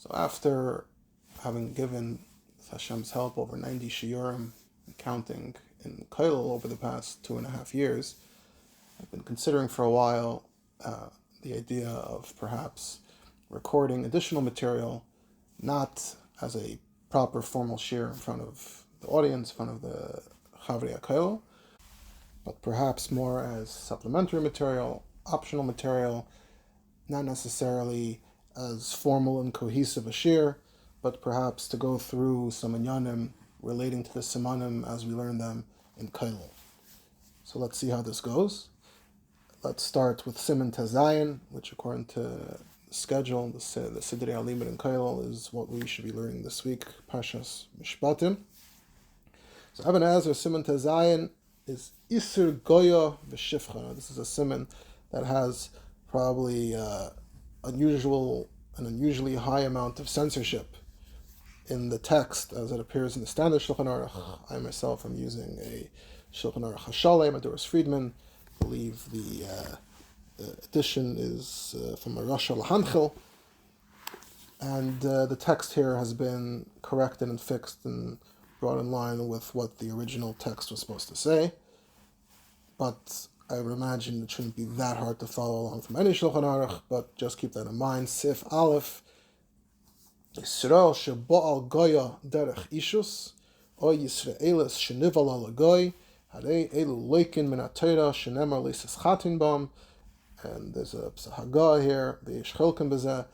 So after having given, with Hashem's help, over 90 shiurim, and counting in Kolel over the past 2.5 years, I've been considering for a while the idea of perhaps recording additional material, not as a proper formal shiur in front of the audience, in front of the Chavrei HaKolel, but perhaps more as supplementary material, optional material, not necessarily as formal and cohesive a shiur, but perhaps to go through some inyanim relating to the simanim as we learn them in Kolel. So let's see how this goes. Let's start with Siman Tezayin, which according to the schedule, the Sidrei HaLimud in Kolel, is what we should be learning this week, Pashas Mishpatim. So Even Ezer Siman Tezayin is Isur Goya V'Shifcha. This is a siman that has probably an unusually high amount of censorship in the text as it appears in the standard Shulchan Aruch. I myself am using a Shulchan Aruch HaShalei, Doris Friedman. I believe the edition is from a Rosh and the text here has been corrected and fixed and brought in line with what the original text was supposed to say. But I would imagine it shouldn't be that hard to follow along from any Shulchan Aruch, but just keep that in mind. Sif Aleph, Yisrael sheba'al goya derech ishus, o Yisraelis shenival al goy, harei elu loikin min ha-Torah shenemar leisis chatin bam, and there's a Shraga here, v'yesh chelken bezeh.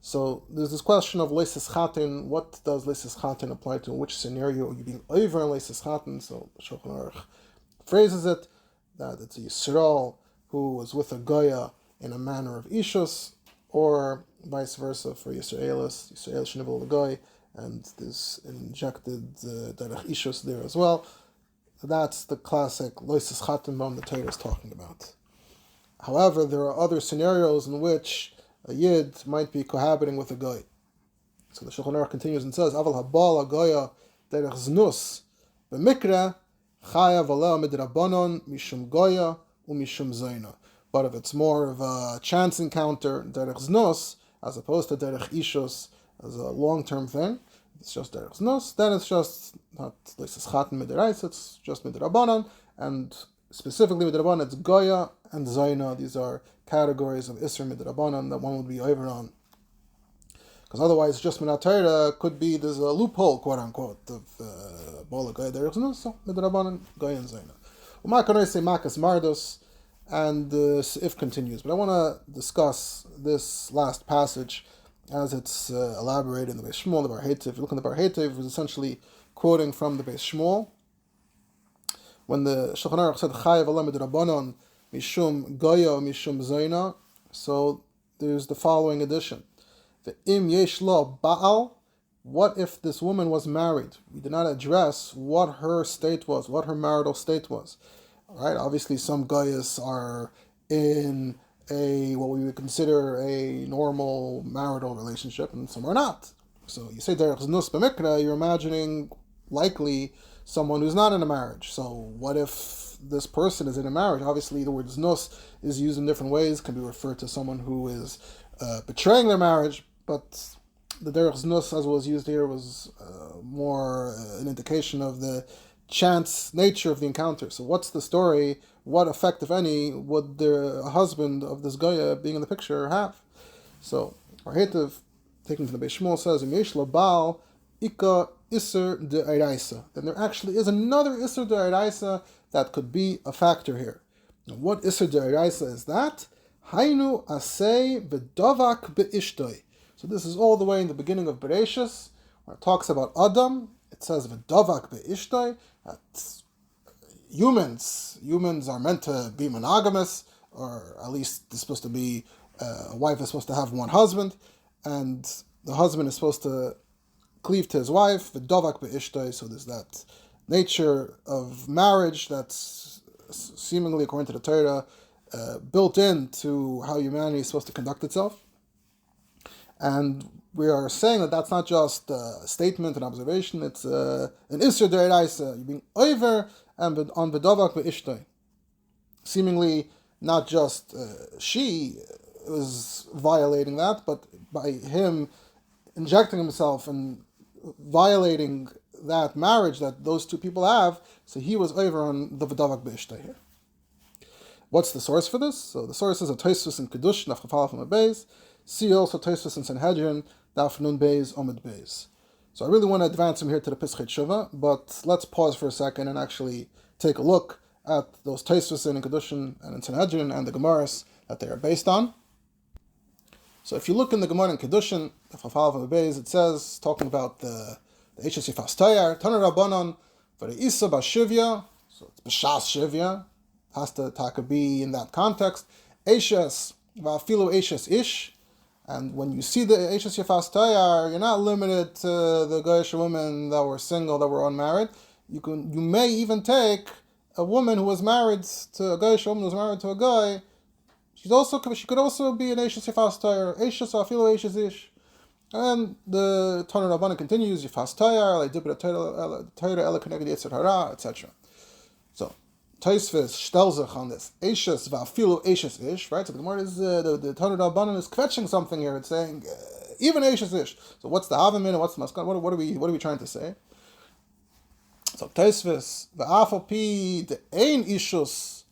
So there's this question of leisis chatin. What does leisis chatin apply to? In which scenario are you being over in leisis chatin? So Shulchan Aruch phrases it that it's a Yisrael who was with a goya in a manner of ishus, or vice versa for Yisraelis shenival l'goy, and this injected derech ishus there as well. That's the classic loises chatim bam the Torah is talking about. However, there are other scenarios in which a yid might be cohabiting with a goy. So the Shulchan Aruch continues and says, Aval habal goya derech znus b'mikra chayav aleh midrabanon mishum goya u'mishum zayna. But if it's more of a chance encounter, derech znus, as opposed to derech ishus, as a long-term thing, it's just derech znus, then it's just not leisis chatin midiraisa, it's just midrabanon, and specifically midrabanon, it's goya and zayna. These are categories of isser midrabanon that one would be over on. Because otherwise, just min ha-Torah could be, there's a loophole, quote unquote, of bola goya derech znus, so midrabanon, goya and zayna. Uma kanoi say makas mardos, and the if continues. But I want to discuss this last passage as it's elaborated in the Beis Shmuel, the Bar Heitev. If you look in the Bar Heitev, it was essentially quoting from the Beis Shmuel. When the Shulchan Aruch said, Chayav aleh midrabanon mishum goya mishum zayna, so there's the following addition. Ve'im yesh lo ba'al, what if this woman was married? We did not address what her state was, what her marital state was. Right, obviously some goyas are in what we would consider a normal marital relationship, and some are not. So you say derech znus b'mikra, you're imagining likely someone who's not in a marriage. So what if this person is in a marriage? Obviously the word znus is used in different ways, can be referred to someone who is betraying their marriage, but the derech znus as was used here was more an indication of the chance nature of the encounter. So what's the story? What effect, if any, would the husband of this goya being in the picture have? So our Heitev, taken from the Beis Shmuel, says, Yesh lo baal ika iser de eraisa. Then there actually is another iser de eraisa that could be a factor here. Now, what iser de eraisa is that? Hainu asei v'davak be'ishtoi. So this is all the way in the beginning of Bereshis, where it talks about Adam. It says v'davak be'ishtoi. That's humans are meant to be monogamous, or at least they're supposed to be, a wife is supposed to have one husband, and the husband is supposed to cleave to his wife, v'davak be'ishtoi. So there's that nature of marriage that's seemingly, according to the Torah, built into how humanity is supposed to conduct itself. And we are saying that that's not just a statement, an observation, it's an isser d'oraisa. You're being over and on v'davak be'ishtoi. Seemingly, not just she was violating that, but by him injecting himself and violating that marriage that those two people have, so he was over on the V'davak B'ishtay here. What's the source for this? So the source is a Tosfos in Kedushin, Daf Chafalaf Amud Beis. See also Tosfos in Sanhedrin, Daf Nun Beis Amud Beis. So I really want to advance him here to the Pischei Tshuva, but let's pause for a second and actually take a look at those Tosfos in Kedushin and in Sanhedrin and the Gemaras that they are based on. So if you look in the Gemara in Kedushin, Daf Chafalaf Amud Beis, it says, talking about the Eishes Yifas Tayar, Tana Rabbanon, for the Isa Bashivya, so it's B'shas Shivya, has to be in that context. Eishes, Va'afilu Eishes Ish, and when you see the Eishes Yifas Tayar, you're not limited to the Goyish women that were single, that were unmarried. You may even take a woman who was married to a Goyish woman who was married to a guy. She could also be an Eishes Yifas Tayar, Eishes Va'afilu Eishes Ish. And the Tana Rabbanan continues, Yifas Tayar, Torah Ela Keneged Yetzer Hara, etc. So, Tosfos Shtelzach on this, Eishes Va'afilu Eishes Ish, right? So the Gemara is, the Tana Rabbanan is kvetching something here. It's saying, even Eishes Ish. So what's the Havamin and what's the Maskan? What are we trying to say? So Tosfos, Va'afapi, the Ein Ishus,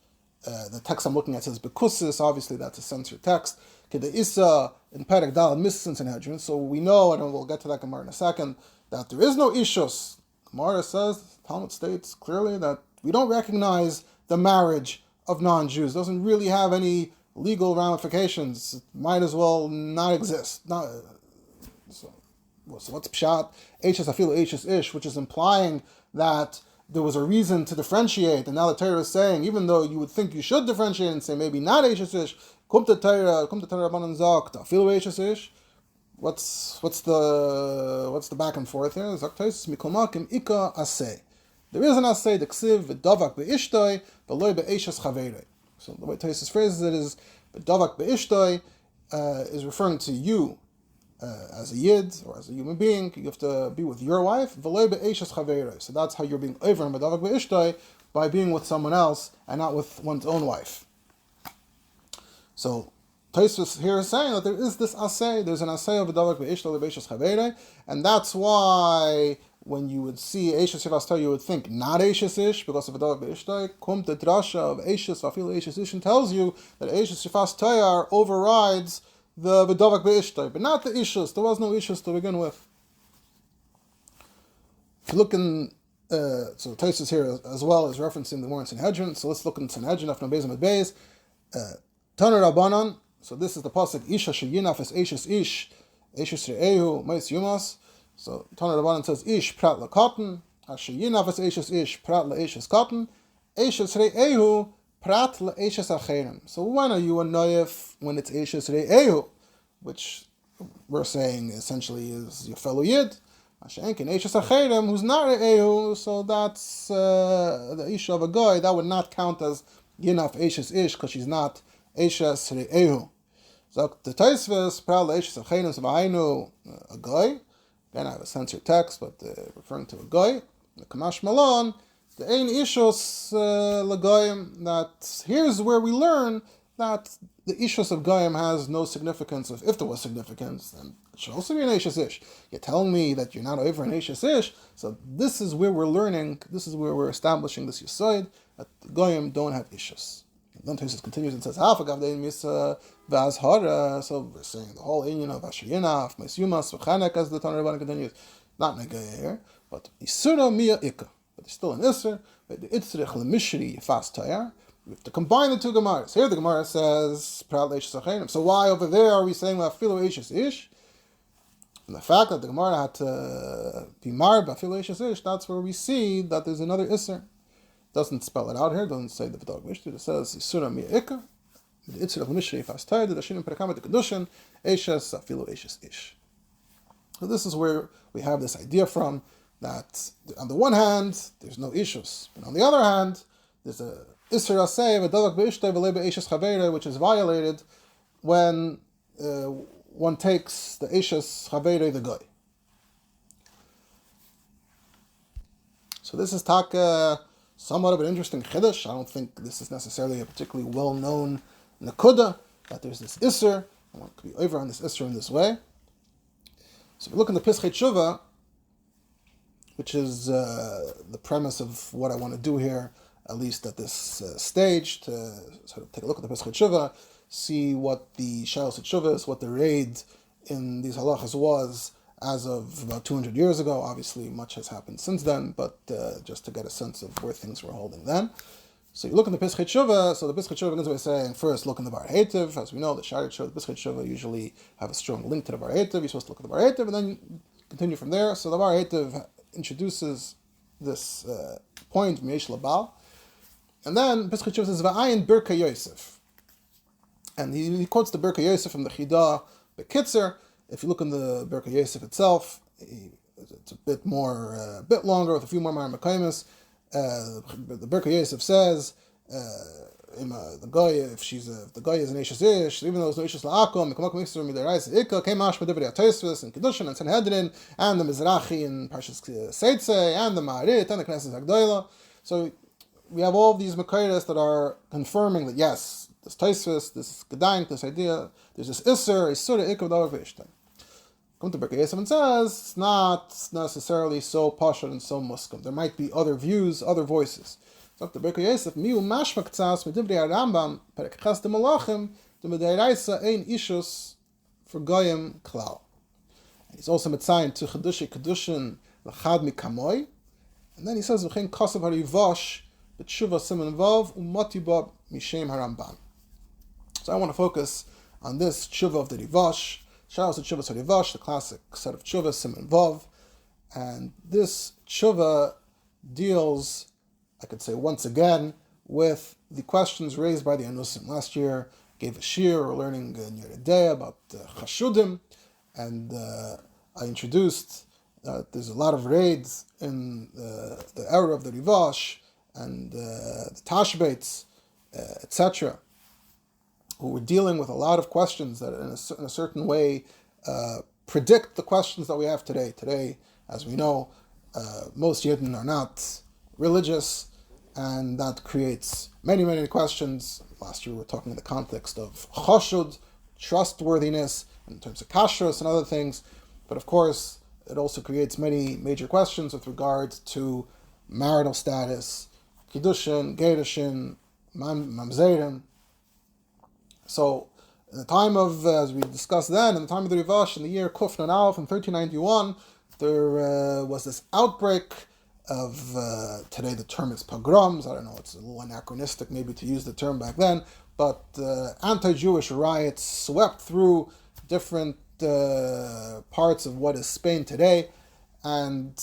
the text I'm looking at says Bekusis, obviously that's a censored text. Kede Isa in Perek Dal Misses in Sanhedrin. So we know, and we'll get to that Gemara in a second, that there is no Ishus. Gemara says, Talmud states clearly that we don't recognize the marriage of non-Jews. It doesn't really have any legal ramifications. It might as well not exist. So what's Pshat? Eishes Afilu Eishes Ish, which is implying that there was a reason to differentiate, and now the Torah is saying, even though you would think you should differentiate and say maybe not Eishes Ish, Kum to Torah Rabbanan Zok, Afilu Eishes Ish. What's the back and forth here? Zok Tosfos Mikol Makom Ika Aseh. There is an Aseh, the Ksiv V'davak Be'ishtoi, V'loi Be'eishes Chaverei. So the way Tosfos phrases it is V'davak Be'ishtoi is referring to you as a yid or as a human being. You have to be with your wife. V'loi Be'eishes Chaverei. So that's how you're being over in V'davak Be'ishtoi, by being with someone else and not with one's own wife. So Tosfos here is saying that there is this asay, there's an asay of V'davak Be'ishtoi Be'eishes Chaverei, and that's why when you would see Eishes Yifas Tayar, you would think not Eishes Ish, because of V'davak Be'ishtoi. Kum the drasha of Eishes Va'afilu Eishes Ish tells you that Eishes Yifas Tayar overrides the V'davak Be'ishtoi, but not the Ishus. There was no Ishus to begin with. If you look in, so Tosfos here as well is referencing the more in Sanhedrin, so let's look in Sanhedrin, after Beis Amud Beis. Tana Rabbanan, so this is the pasuk, Isha Sheyinaf es Eishes Ish, Eishes Re'ehu, Meis Yumas. So Tana Rabbanan says, Ish prat la'katan, Asher Yinaf es Eishes Ish, prat la'Eishes katan, Eishes Re'ehu, prat la'Eishes acherim. So when are you a noyef when it's Eishes Re'ehu, which we're saying essentially is your fellow yid. Asher Enkin Eishes acherim, who's not Re'ehu, so that's the Isha of a guy, that would not count as Yinaf Eishes Ish, because she's not Eishes Re'ehu. So the Tosfos, prat la'Eishes acherim, so b'hainu a guy. Again, I have a censored text, but referring to a guy, the Kamash Malon, the Ein Ishos L'Goyim, that here's where we learn that the Ishos of Goyim has no significance. If there was significance, then it should also be an Eishes Ish. You're telling me that you're not over an Eishes Ish, so this is where we're learning, this is where we're establishing this Yesod, that the Goyim don't have Ishos. Then Tosfos continues and says, so we're saying the whole Inyan of Asher Yinaf, Meis Yumas, V'chanek, as the Tana Rabbanan continues, not Negaya here, but Isura Miya Ika. But there's still an Isser, but the Itzrich L'mishri Yifas Tayar. We have to combine the two Gemaras. Here the Gemara says, Prat Eishes Acherim. So why over there are we saying V'afilu Eishes Ish? And the fact that the Gemara had to be marred V'afilu Eishes Ish, that's where we see that there's another Isser. Doesn't spell it out here, doesn't say the V'davak Be'ishtoi, it says Isura Miya Ika. The Itzrich L'mishri Yifas Tayar, the Dashinim Perekamet the Kedushin, Eishes Afilu Eishes Ish. So this is where we have this idea from, that on the one hand, there's no issues, but on the other hand, there's a Isser Aseh, V'davak Be'ishtoi, V'lei Be'eishes Chaverei, which is violated when one takes the Eishes Chaverei, the guy. So this is somewhat of an interesting chiddush. I don't think this is necessarily a particularly well-known Nakuda, that there's this Isser, and one could be over on this Isser in this way. So if we look in the Pischei Tshuva, which is the premise of what I want to do here, at least at this stage, to sort of take a look at the Pischei Tshuva, see what the Shalos Tshuva is, what the raid in these halachas was as of about 200 years ago. Obviously, much has happened since then, but just to get a sense of where things were holding then. So you look in the Pischei Tshuva, so the Pischei Tshuva begins by saying, first look in the Bar Hetiv. As we know, the Shari Tshuva, the Pischei Tshuva usually have a strong link to the Bar Hetiv. You're supposed to look at the Bar Hetiv, and then continue from there. So the Bar Hetiv introduces this point, Meish Labal, and then Pischei Tshuva says, Va'ayin Birka Yosef. And he quotes the Birka Yosef from the Chidah Bekitzer. If you look in the Birka Yosef itself, it's a bit more, a bit longer with a few more Makaimis. The Birka Yosef says, the guy, if the guy is an Eishes Ish, even though it's no Eishes La'akom, Mekamak Mixer, Midarais, Ika, Kemash, Medivri Atoisvis, and Kedushin, and Sanhedrin, and the Mizrachi, and Parshas Seitze, and the Ma'arit, and the Knesset Hagdoila. So we have all these Makairas that are confirming that yes, this Toisvis, this Gedank, this idea, there's this Isser, Isura, Ika, V'davar V'ishtan. Come to Birka Yosef and says, it's not necessarily so pashut and so muskim. There might be other views, other voices. So the Birka Yosef, miu mashma k'tzas medivri Rambam perek ches de malachim de medayraisa ein ishus for goyim klal. He's also mitzayin to chedushi kedushin l'chad mikamoi, and then he says v'chein kasav harivash b'tshuva siman vav u'motiba mishem haramban. So I want to focus on this tshuva of the Rivash. Shalos the Tshuva Rivash, the classic set of Tshuva, Siman Vav. And this Tshuva deals, I could say once again, with the questions raised by the Anusim. Last year, gave a shiur, or learning in Yeridea about Chashudim, and I introduced there's a lot of raids in the era of the Rivash, and the Tashbates, etc., who were dealing with a lot of questions that in a certain way predict the questions that we have today. Today, as we know, most Yidden are not religious, and that creates many, many questions. Last year we were talking in the context of chashud, trustworthiness, in terms of kashrus and other things. But of course, it also creates many major questions with regard to marital status, kiddushin, gerushin, mamzerim. So, in the time of, as we discussed then, in the time of the Rivash, in the year Kuf Nun Aleph in 1391, there was this outbreak of, today the term is pogroms. I don't know, it's a little anachronistic maybe to use the term back then, but anti-Jewish riots swept through different parts of what is Spain today, and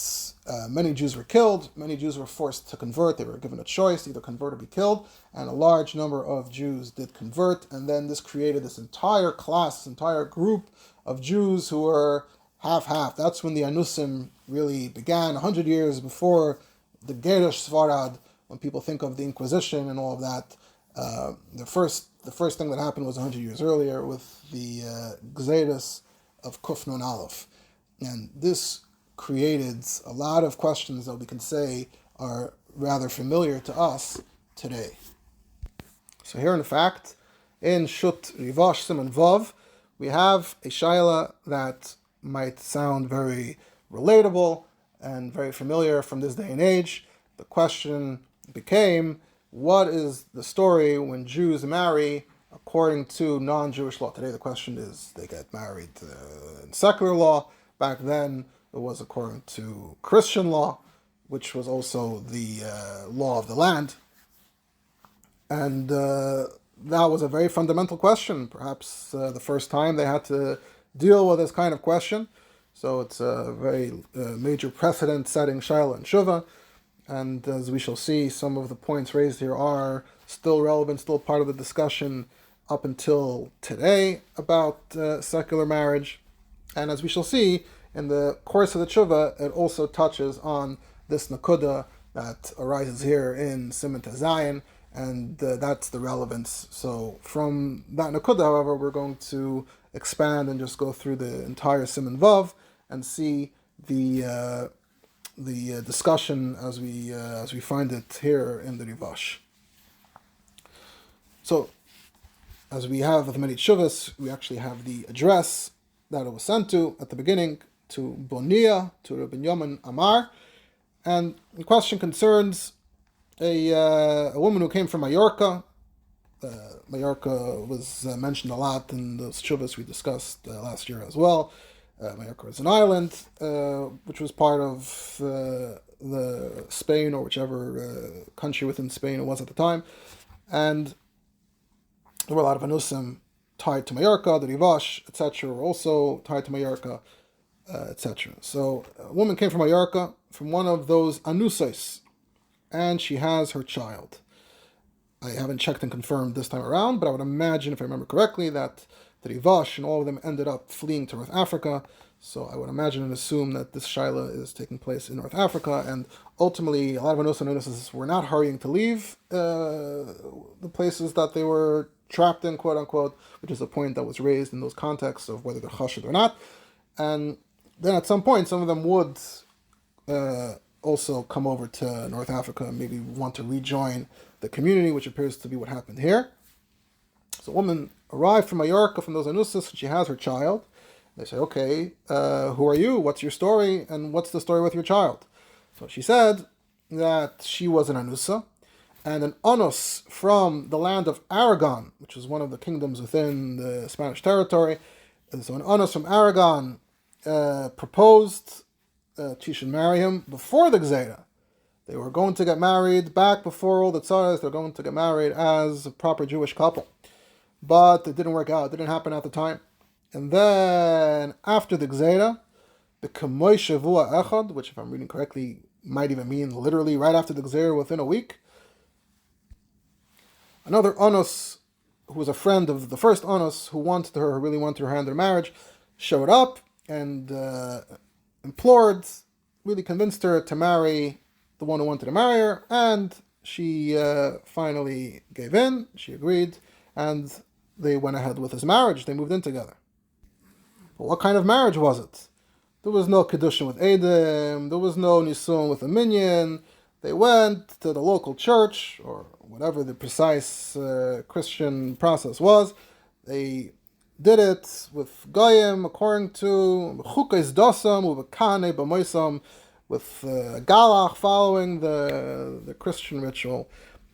many Jews were killed, many Jews were forced to convert. They were given a choice, either convert or be killed, and a large number of Jews did convert, and then this created this entire class, this entire group of Jews who were half-half. That's when the Anusim really began, 100 years before the Gerush Svarad, when people think of the Inquisition and all of that. The first thing that happened was 100 years earlier with the Gzeirus of Kuf Nun Aleph. And this created a lot of questions that we can say are rather familiar to us today. So here in fact, in Shut Rivash Siman Vav, we have a shaila that might sound very relatable and very familiar from this day and age. The question became, what is the story when Jews marry according to non-Jewish law? Today the question is, they get married in secular law. Back then, it was according to Christian law, which was also the law of the land. And that was a very fundamental question, perhaps the first time they had to deal with this kind of question. So it's a very major precedent-setting shaila and shuva. And as we shall see, some of the points raised here are still relevant, still part of the discussion up until today about secular marriage. And as we shall see, in the course of the tshuva, it also touches on this nakuda that arises here in Siman Tazayin, and that's the relevance. So from that nakuda, however, we're going to expand and just go through the entire Siman Vav and see the discussion as we find it here in the Rivash. So, as we have with many tshuvas, we actually have the address that it was sent to at the beginning, to Bonia, to Rabbi Yoman Amar. And the question concerns a woman who came from Mallorca. Mallorca was mentioned a lot in the shuvas we discussed last year as well. Mallorca is an island which was part of the Spain, or whichever country within Spain it was at the time. And there were a lot of anusim tied to Mallorca. The Rivash, etc., were also tied to Mallorca, etc. So a woman came from Mallorca, from one of those anusais, and she has her child. I haven't checked and confirmed this time around, but I would imagine, if I remember correctly, that the Rivash and all of them ended up fleeing to North Africa. So I would imagine and assume that this Shaila is taking place in North Africa, and ultimately a lot of anusim were not hurrying to leave the places that they were trapped in, quote unquote, which is a point that was raised in those contexts of whether they're chashud or not. And then at some point, some of them would also come over to North Africa and maybe want to rejoin the community, which appears to be what happened here. So a woman arrived from Mallorca, from those anusas, and she has her child. They say, okay, who are you? What's your story? And what's the story with your child? So she said that she was an anusa, and an anus from the land of Aragon, which was one of the kingdoms within the Spanish territory. And so an anus from Aragon proposed she should marry him before the Gzeira. They were going to get married back before all the tzaras. They're going to get married as a proper Jewish couple. But it didn't work out. It didn't happen at the time. And then after the Gzeira, the Kamoy Shavua Echad, which if I'm reading correctly, might even mean literally right after the Gzeira within a week, another Anos, who was a friend of the first Anos, who really wanted her hand in marriage, showed up and implored, really convinced her to marry the one who wanted to marry her, and she finally gave in, she agreed, and they went ahead with his marriage. They moved in together. But what kind of marriage was it? There was no Kedushin with Edom, there was no Nisun with a minyan. They went to the local church, or whatever the precise Christian process was. They did it with Goyim, according to Chukais Dosam, with Kane B'Moisam, with Galach, following the Christian ritual.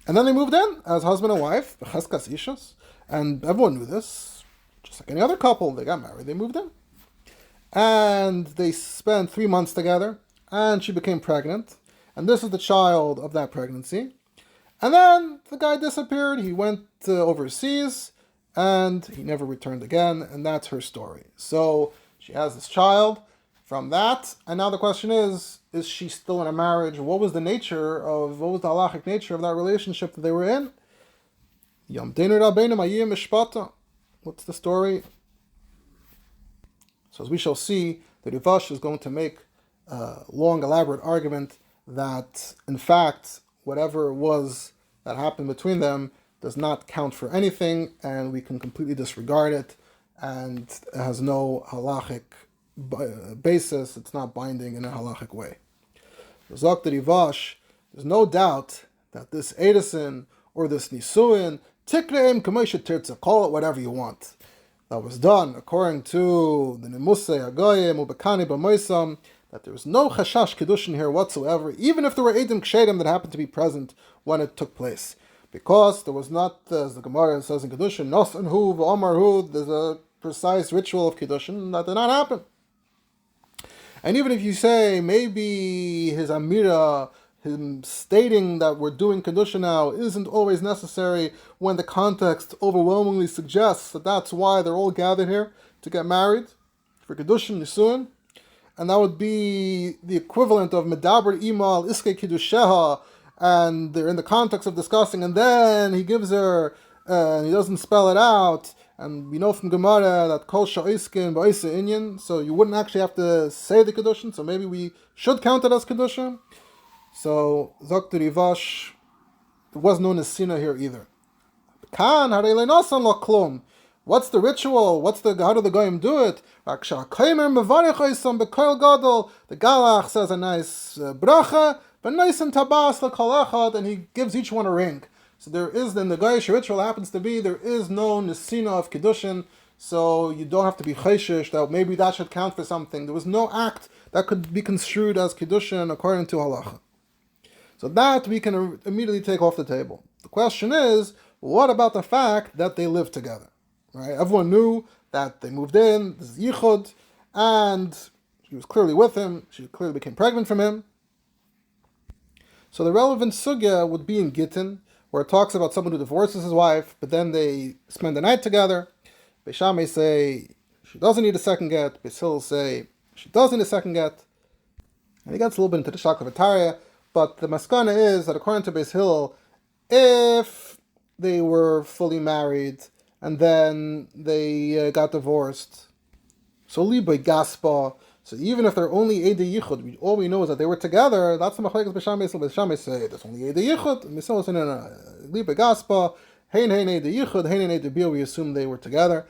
And then they moved in as husband and wife, B'Cheskas Ishas, and everyone knew this. Just like any other couple, they got married, they moved in. And they spent 3 months together, and she became pregnant. And this is the child of that pregnancy. And then the guy disappeared, he went overseas, and he never returned again, and that's her story. So she has this child from that, and now the question is she still in a marriage? What was the halachic nature of that relationship that they were in? What's the story? So as we shall see, the Rivash is going to make a long, elaborate argument that, in fact, whatever it was that happened between them does not count for anything, and we can completely disregard it, and it has no halachic basis. It's not binding in a halachic way. Zok the Rivash, there's no doubt that this Edison or this Nisuin, Tikreim Kamesha Tirtza, call it whatever you want, that was done according to the Nimusei Agoyim Ubekani B'Moisam, that there was no Chashash Kedushin here whatsoever, even if there were Eidim Kshedim that happened to be present when it took place. Because there was not, as the Gemara says in Kedushin, Nos and Hu, V'Omar Hu, there's a precise ritual of Kedushin that did not happen. And even if you say maybe his Amira, him stating that we're doing Kedushin now, isn't always necessary when the context overwhelmingly suggests that that's why they're all gathered here to get married, for Kedushin Nisuin, and that would be the equivalent of Medaber Imal Iske Kiddusheha, and they're in the context of discussing, and then he gives her, and he doesn't spell it out, and we know from Gemara that Kol Sha'iskin Ba'isa Inyan, so you wouldn't actually have to say the Kedushin, so maybe we should count it as Kedushin. So, Dr. Rivash, there was no Nesina here either. Kan Harei Nasan Lo Klum. What's the ritual? How do the Goyim do it? The Galach says a nice bracha, but nice and tabas l'kol echad, and he gives each one a ring. So there is, in the Goyish ritual happens to be, there is no nesina of Kiddushin. so you don't have to be chayshish that maybe that should count for something. There was no act that could be construed as kiddushin according to halacha. So that we can immediately take off the table. The question is, what about the fact that they lived together? Right? Everyone knew that they moved in, this is yichud, and she was clearly with him, she clearly became pregnant from him. So the relevant sugya would be in Gittin, where it talks about someone who divorces his wife, but then they spend the night together. Beis Shammai say she doesn't need a second get. Beis Hillel say she does need a second get. And he gets a little bit into the Shaka V'Tarya, but the maskana is that according to Beis Hillel, if they were fully married and then they got divorced, so libay gaspa. So even if they're only Eidei Yichud, all we know is that they were together. That's the machlekes Beis Shammai. Beis Shammai say that's only Eidei Yichud. Beis Hillel say no, libay gaspa. Hein Eidei Yichud, hein Eidei Bia. We assume they were together.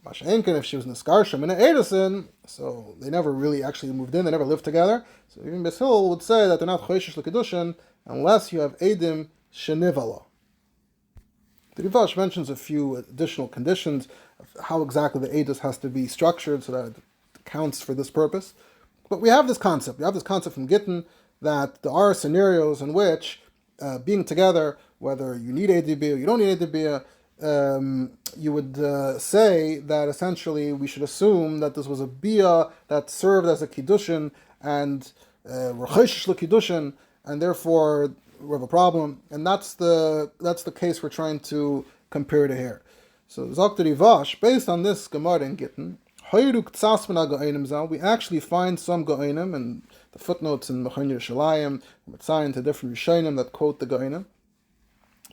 Mashenkin, if she was Niskarsha in Edison, so they never really actually moved in. They never lived together. So even Beis Hillel would say that they're not choishish l'kedushin unless you have Eidim shenivala. The Rosh mentions a few additional conditions of how exactly the Eidus has to be structured so that it counts for this purpose. But we have this concept. We have this concept from Gittin that there are scenarios in which being together, whether you need ADB or you don't need ADB, you would say that essentially we should assume that this was a bia that served as a kiddushin and rechayshish l'kiddushin, and therefore we have a problem. And that's the case we're trying to compare to here. So Dr. Rivash, based on this Gemara in Gittin, we actually find some Ga'onim and the footnotes in Mechon Yerushalayim, Mitzayin to different Rishonim that quote the Ga'onim.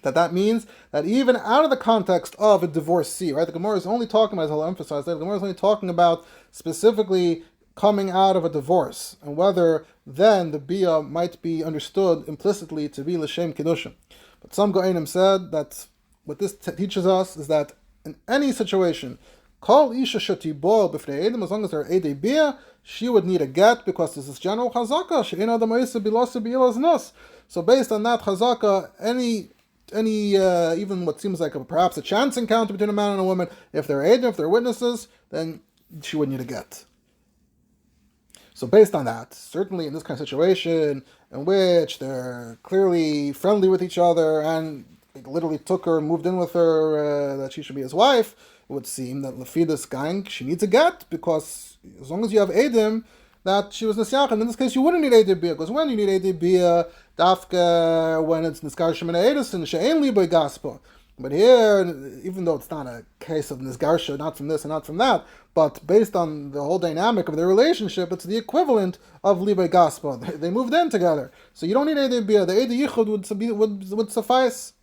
That means that even out of the context of a divorcee, right? The Gemara is only talking about, as I'll emphasize that, the Gemara is only talking about specifically coming out of a divorce, and whether then the bia might be understood implicitly to be l'shem kiddushin. But some Ga'onim said that what this teaches us is that in any situation, kol isha shetibol b'fnei edim, as long as they're edei bia, she would need a get because there's this general chazaka she'en adam ma'isa bilasa bi'ilaz nos. So based on that chazaka, any even what seems like perhaps a chance encounter between a man and a woman, if they're edim, if they're witnesses, then she would need a get. So based on that, certainly in this kind of situation in which they're clearly friendly with each other and literally took her and moved in with her that she should be his wife, it would seem that Lefidus gang, she needs a get, because as long as you have Edim, that she was Nisyach, and in this case you wouldn't need Edim Bia, because when you need Edim Bia, Dafka, when it's Niskar Shemina Edison, She'en Liboy Gaspa. But here, even though it's not a case of Nisgarsha, not from this and not from that, but based on the whole dynamic of their relationship, it's the equivalent of Liboy Gaspa. They moved in together. So you don't need Edim Bia. The Edim Yichud would suffice.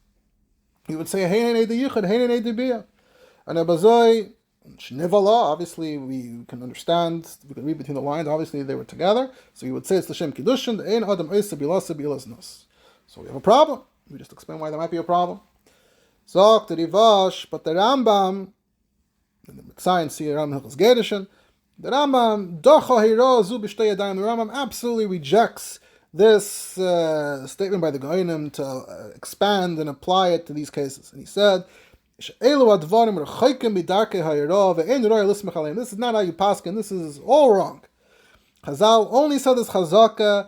You would say, Hein Edim Yichud, Hein Edim Bia. And Abazoi, Shnivala, obviously we can understand, we can read between the lines, obviously they were together, so you would say it's L'Shem Kiddushin, the Ein Adam Eisa Bilasa Bilaznos. So we have a problem. We just explain why there might be a problem. So, the Rivash, but the Rambam, in the science here, Rambam Hilchos Gedushin, the Rambam, Docha Hiro Zu B'Shtei Yadayim, the Rambam absolutely rejects this statement by the Goinim to expand and apply it to these cases. And he said, this is not how you paskin, this is all wrong. Chazal only said this chazaka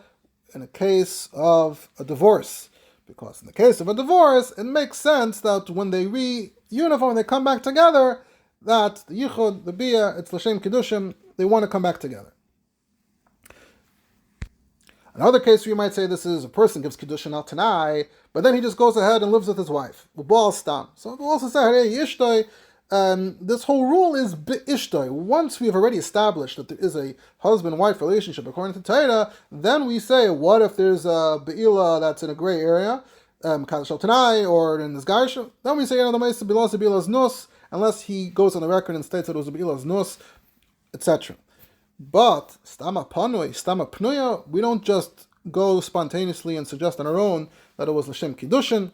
in a case of a divorce, because in the case of a divorce, it makes sense that when they reunify, when they come back together, that the yichud, the bia, it's l'shem kiddushim, they want to come back together. Another case where you might say this is a person gives kiddushin al tanai, but then he just goes ahead and lives with his wife. So we also say, hey, ishtoi, this whole rule is ishtoi. Once we have already established that there is a husband-wife relationship according to Torah, then we say, what if there's a be'ila that's in a gray area, kadosh al tanai, or in this garsha? Then we say, unless he goes on the record and states that it was a be'ilas nus, etc. But stama pnuya, we don't just go spontaneously and suggest on our own that it was l'shem kiddushin.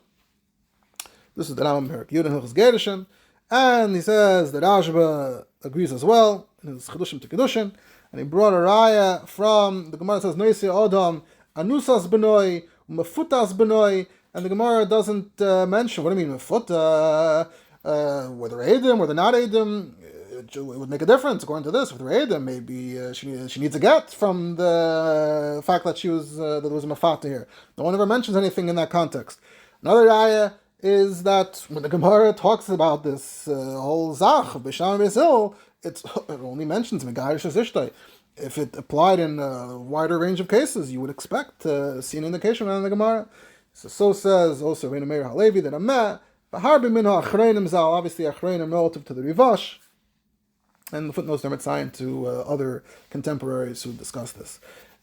This is the Rambam Perak Yud Hilchos Gedushin, and he says that Rashba agrees as well in his chidushim to kiddushin, and he brought a raya from the Gemara says Noisei Odom Anusas benoi Mefutas benoi, and the Gemara doesn't mention what do you mean mefuta, whether edim, whether not edim. it would make a difference according to this with Re'edim. Maybe she needs a get from the fact that that there was a mafata here. No one ever mentions anything in that context. Another ayah is that when the Gemara talks about this whole zach of Bisham Besil, it only mentions Megarish Zishtai. If it applied in a wider range of cases, you would expect to see an indication in the Gemara. So says also Reina Meir Halevi that Ameh, Bahar B'minha Achreinim Zal, obviously Achreinim relative to the Rivash, and the footnotes are assigned to other contemporaries who discuss this.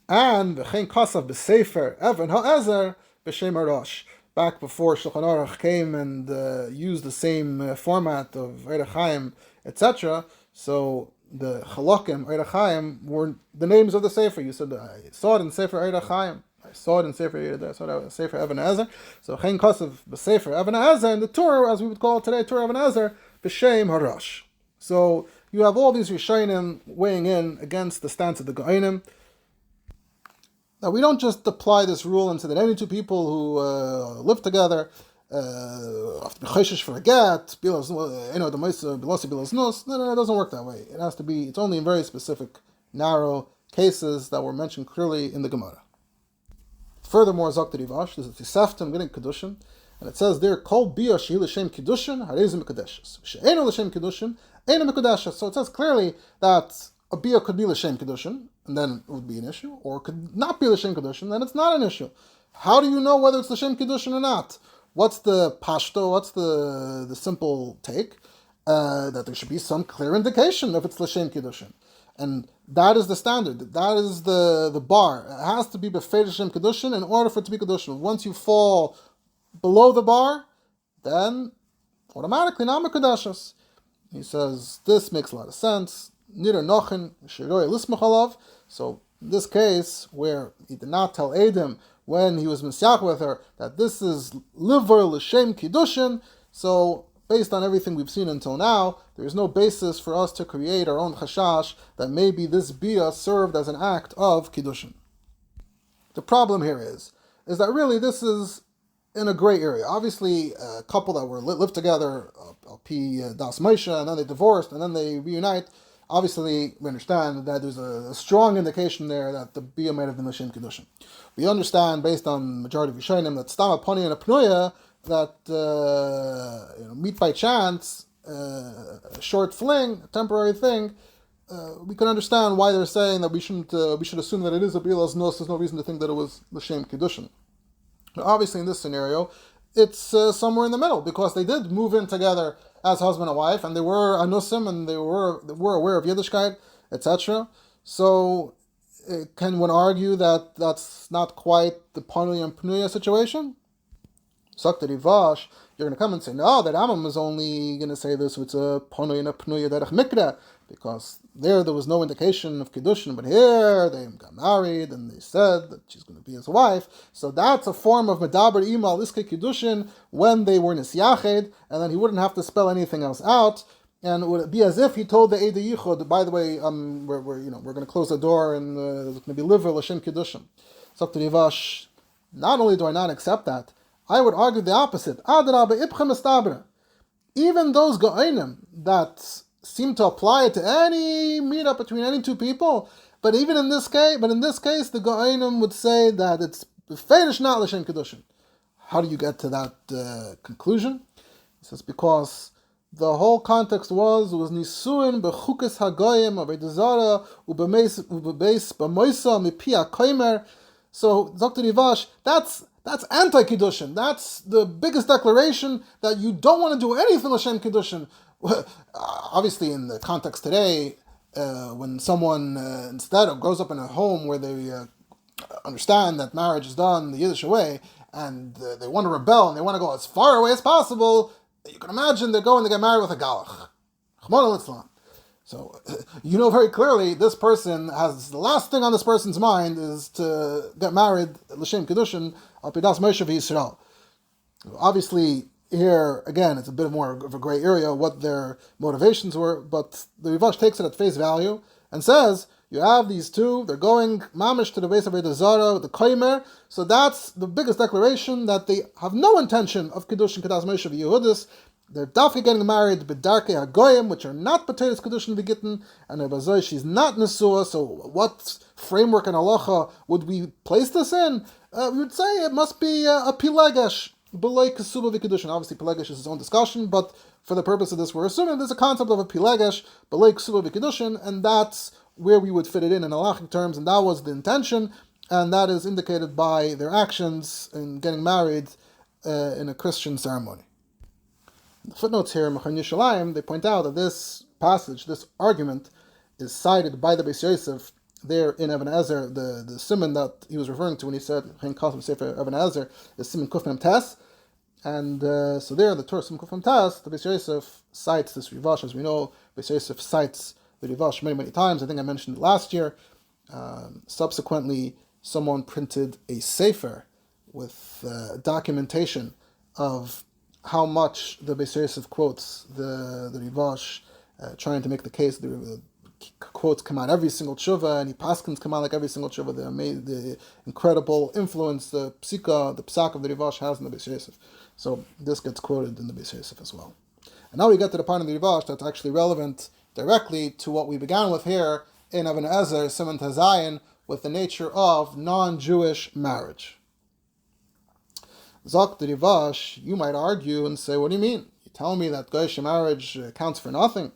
And V'chein Kasav B'Sefer Evan Ha'ezer B'Shem Rosh. Back before Shulchan Aruch came and used the same format of Eirach Chaim, etc. So the Chalakim, Eirach Chaim, were the names of the Sefer. You said, I saw it in Sefer Eirach Chaim. I saw it in Sefer Yehuda. I saw it in Sefer Even Ezer. So Chen Kosev b'Sefer Even Ezer, and the Torah, as we would call it today, Torah Even Ezer, b'Shem Harash. So you have all these Rishonim weighing in against the stance of the Go'anim. Now we don't just apply this rule and say that any two people who live together have to be chayshish for a get, no, it doesn't work that way. It has to be, it's only in very specific, narrow cases that were mentioned clearly in the Gemara. Furthermore, Zakta Rivash, this is Tisaftim getting Kedushin, and it says there, Kol Bia Shehi L'Shem Kedushin, Harezim Mekadeshes. She'eno L'Shem Kedushin, Eno Mekadeshes. So it says clearly that a Bia could be L'Shem Kedushin, and then it would be an issue, or it could not be L'Shem Kedushin, then it's not an issue. How do you know whether it's L'Shem Kedushin or not? What's the pashto, what's the simple take? That there should be some clear indication if it's L'Shem Kedushin. And that is the standard. That is the bar. It has to be b'fei L'Shem Kedushin in order for it to be Kedushin. Once you fall below the bar, then automatically not Mekadashas. He says, this makes a lot of sense. Nidar nochin shiroi lismach alav. So in this case, where he did not tell Adam when he was misyach with her that this is liver L'Shem Kedushin, so based on everything we've seen until now, there is no basis for us to create our own chashash that maybe this bia served as an act of kiddushin. The problem here is that really this is in a gray area. Obviously, a couple that were lived together, P. Das Moshe, and then they divorced, and then they reunite. Obviously, we understand that there's a strong indication there that the bia might have been l'shem kiddushin. We understand, based on majority of Rishonim, that stam apani and a pnuya, that meet by chance, a short fling, a temporary thing, we can understand why they're saying that we should assume that it is a bilas nos. There's no reason to think that it was l'shem kiddushin. But obviously, in this scenario, it's somewhere in the middle, because they did move in together as husband and wife, and they were anusim, and they were aware of Yiddishkeit, etc. So, can one argue that that's not quite the Panu and Pnuya situation? Sakta Rivash, you're going to come and say, no, that Amam is only going to say this with a Panu and a Pnuya derech mikra, because there was no indication of Kiddushin, but here they got married and they said that she's going to be his wife. So that's a form of Medaber Ima Liske Kiddushin when they were Nisyached, and then he wouldn't have to spell anything else out. And it would be as if he told the Eidei Yichud, by the way, we're going to close the door and there's going to be liver L'Shem Kiddushin. Sakta Rivash, not only do I not accept that, I would argue the opposite. Adraba Ibchem Estabra. Even those Go'ainim that seem to apply it to any meetup between any two people, but even in this case, the Go'ainim would say that it's Feidish not L'Shem Kiddushin. How do you get to that conclusion? He says because the whole context was Nisuin b'chukes hagoyim Avodah Zara ubebeis b'moisa mipi hakomer. So Dr. Rivash, that's anti-Kiddushin. That's the biggest declaration that you don't want to do anything L'Shem Kiddushin. Obviously, in the context today, when someone instead grows up in a home where they understand that marriage is done the Yiddish way, and they want to rebel and they want to go as far away as possible, you can imagine they're going to get married with a galach. So you know very clearly this person has, the last thing on this person's mind is to get married L'Shem Kiddushin al Pidas Moshe v'Yisrael. Obviously, here, again, it's a bit more of a gray area what their motivations were, but the Rivash takes it at face value and says, you have these two, they're going mamish to the base of Avodah Zara, the Koimer, so that's the biggest declaration that they have no intention of Kiddushin Kedas Moshe v'Yehudis, They're definitely getting married b'darkei hagoyim, which are not potatoes kedushin v'gittin, and Rebazoi, she's not nesua. So what framework and halacha would we place this in? We would say it must be a pilegesh b'loi kesuba v'kedushin. Obviously, pilegesh is its own discussion, but for the purpose of this, we're assuming there's a concept of a pilegesh b'loi kesuba v'kedushin, and that's where we would fit it in halachic terms, and that was the intention, and that is indicated by their actions in getting married in a Christian ceremony. The footnotes here, Mechan Yishalayim, they point out that this passage, this argument, is cited by the Beis Yosef there in Even HaEzer. The simon that he was referring to when he said Chen Kasim Sefer Even HaEzer is simon Kuf Mem Tes, and so there the Torah simon Kuf Mem Tes, the Beis Yosef cites this Rivash. As we know, Beis Yosef cites the Rivash many times. I think I mentioned it last year. Subsequently, someone printed a sefer with documentation of how much the Beis Yosef quotes the Rivash, trying to make the case. The quotes come out every single tshuva, and the paskins come out like every single tshuva. The incredible influence the psak of the Rivash has in the Beis Yosef. So this gets quoted in the Beis Yosef as well. And now we get to the part of the Rivash that's actually relevant directly to what we began with here in Even HaEzer, Simon Tazayin, with the nature of non-Jewish marriage. Zok the Rivash, you might argue and say, what do you mean? You tell me that Goyish marriage counts for nothing? It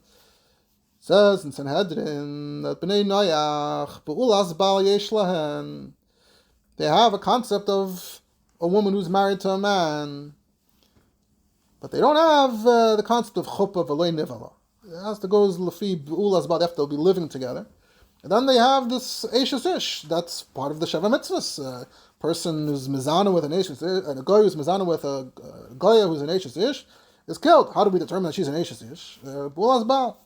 says in Sanhedrin that B'nai Noyach, B'ulas Bal Yesh Lahen, they have a concept of a woman who's married to a man, but they don't have the concept of Chuppah V'loi Nivala. It has to go as Lefi B'ulas Bal, they'll be living together. And then they have this Eishes Ish, that's part of the Sheva Mitzvahs. Person who's mizana with an Eishes Ish, and a guy who's mizana with a goya who's an Eishes Ish, is killed. How do we determine that she's an Eishes Ish? B'ulas Bal.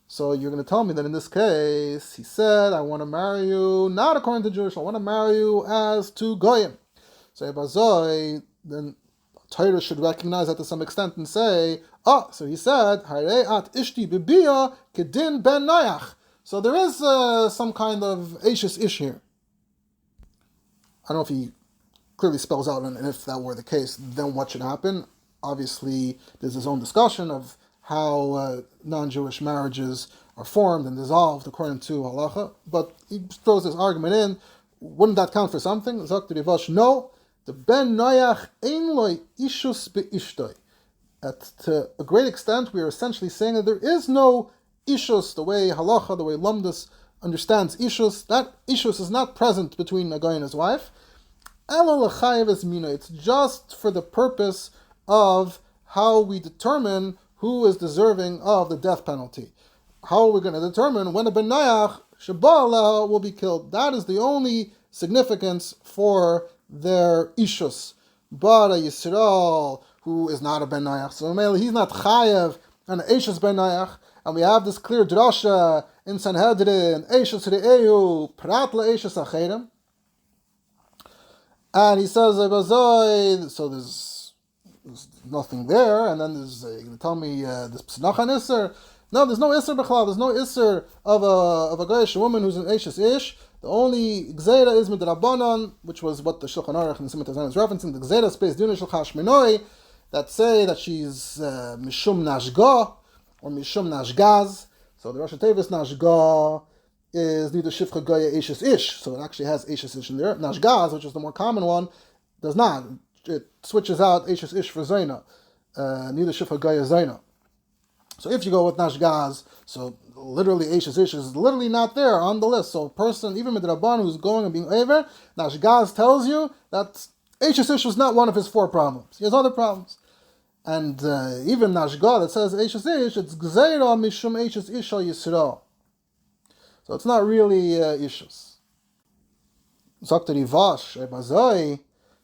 So you're going to tell me that in this case, he said, I want to marry you, not according to Jewish, I want to marry you as to goyim. So Ebazoi, then Torah should recognize that to some extent and say, so he said, Harei at ishti bibiyah kedin ben Noyach. So there is some kind of Eishes Ish here. I don't know if he clearly spells out, and if that were the case, then what should happen? Obviously, there's his own discussion of how non-Jewish marriages are formed and dissolved according to Halacha, but he throws this argument in. Wouldn't that count for something? Zok the Rivash, no. The Ben Noyach ein loy ishus be'ishtoi. To a great extent, we are essentially saying that there is no ishus, the way Halacha, the way Lamdus understands ishus. That ishus is not present between a guy and his wife. It's just for the purpose of how we determine who is deserving of the death penalty. How are we going to determine when a ben Noyach Shabala will be killed? That is the only significance for their ishus. But a Yisrael who is not a ben Noyach, so he's not chayev and an ishus ben Noyach, and we have this clear drasha in Sanhedrin, ishus re'ehu prat le'ishus acherim. And he says, so there's nothing there, and then there's, you're going to tell me this p'snachan isser? No, there's no isser b'chlal, there's no isser of a Goyish woman who's an Eishes Ish. The only gzeira is midrabanan, which was what the Shulchan Aruch and the Simon Tazan is referencing, the gzeira space dunah shel chashminoi, that say that she's mishum nashga, or mishum nashgaz. So the Rosh Tevis nashga is neither Shifcha Goya Eishes Ish, so it actually has Eishes Ish in there. Nashgaz, which is the more common one, does not. It switches out Eishes Ish for Zaina, neither Shifcha Goya Zaina. So if you go with Nashgaz, so literally Eishes Ish is literally not there on the list. So a person, even Midraban, who's going and being over, Nashgaz tells you that Eishes Ish was not one of his 4 problems. He has other problems. And even Nashgaz that says Eishes Ish, it's Gzeira Mishum Eishes Ish al Yisrael. So it's not really issues. Dr. Rivash, Ebazoi,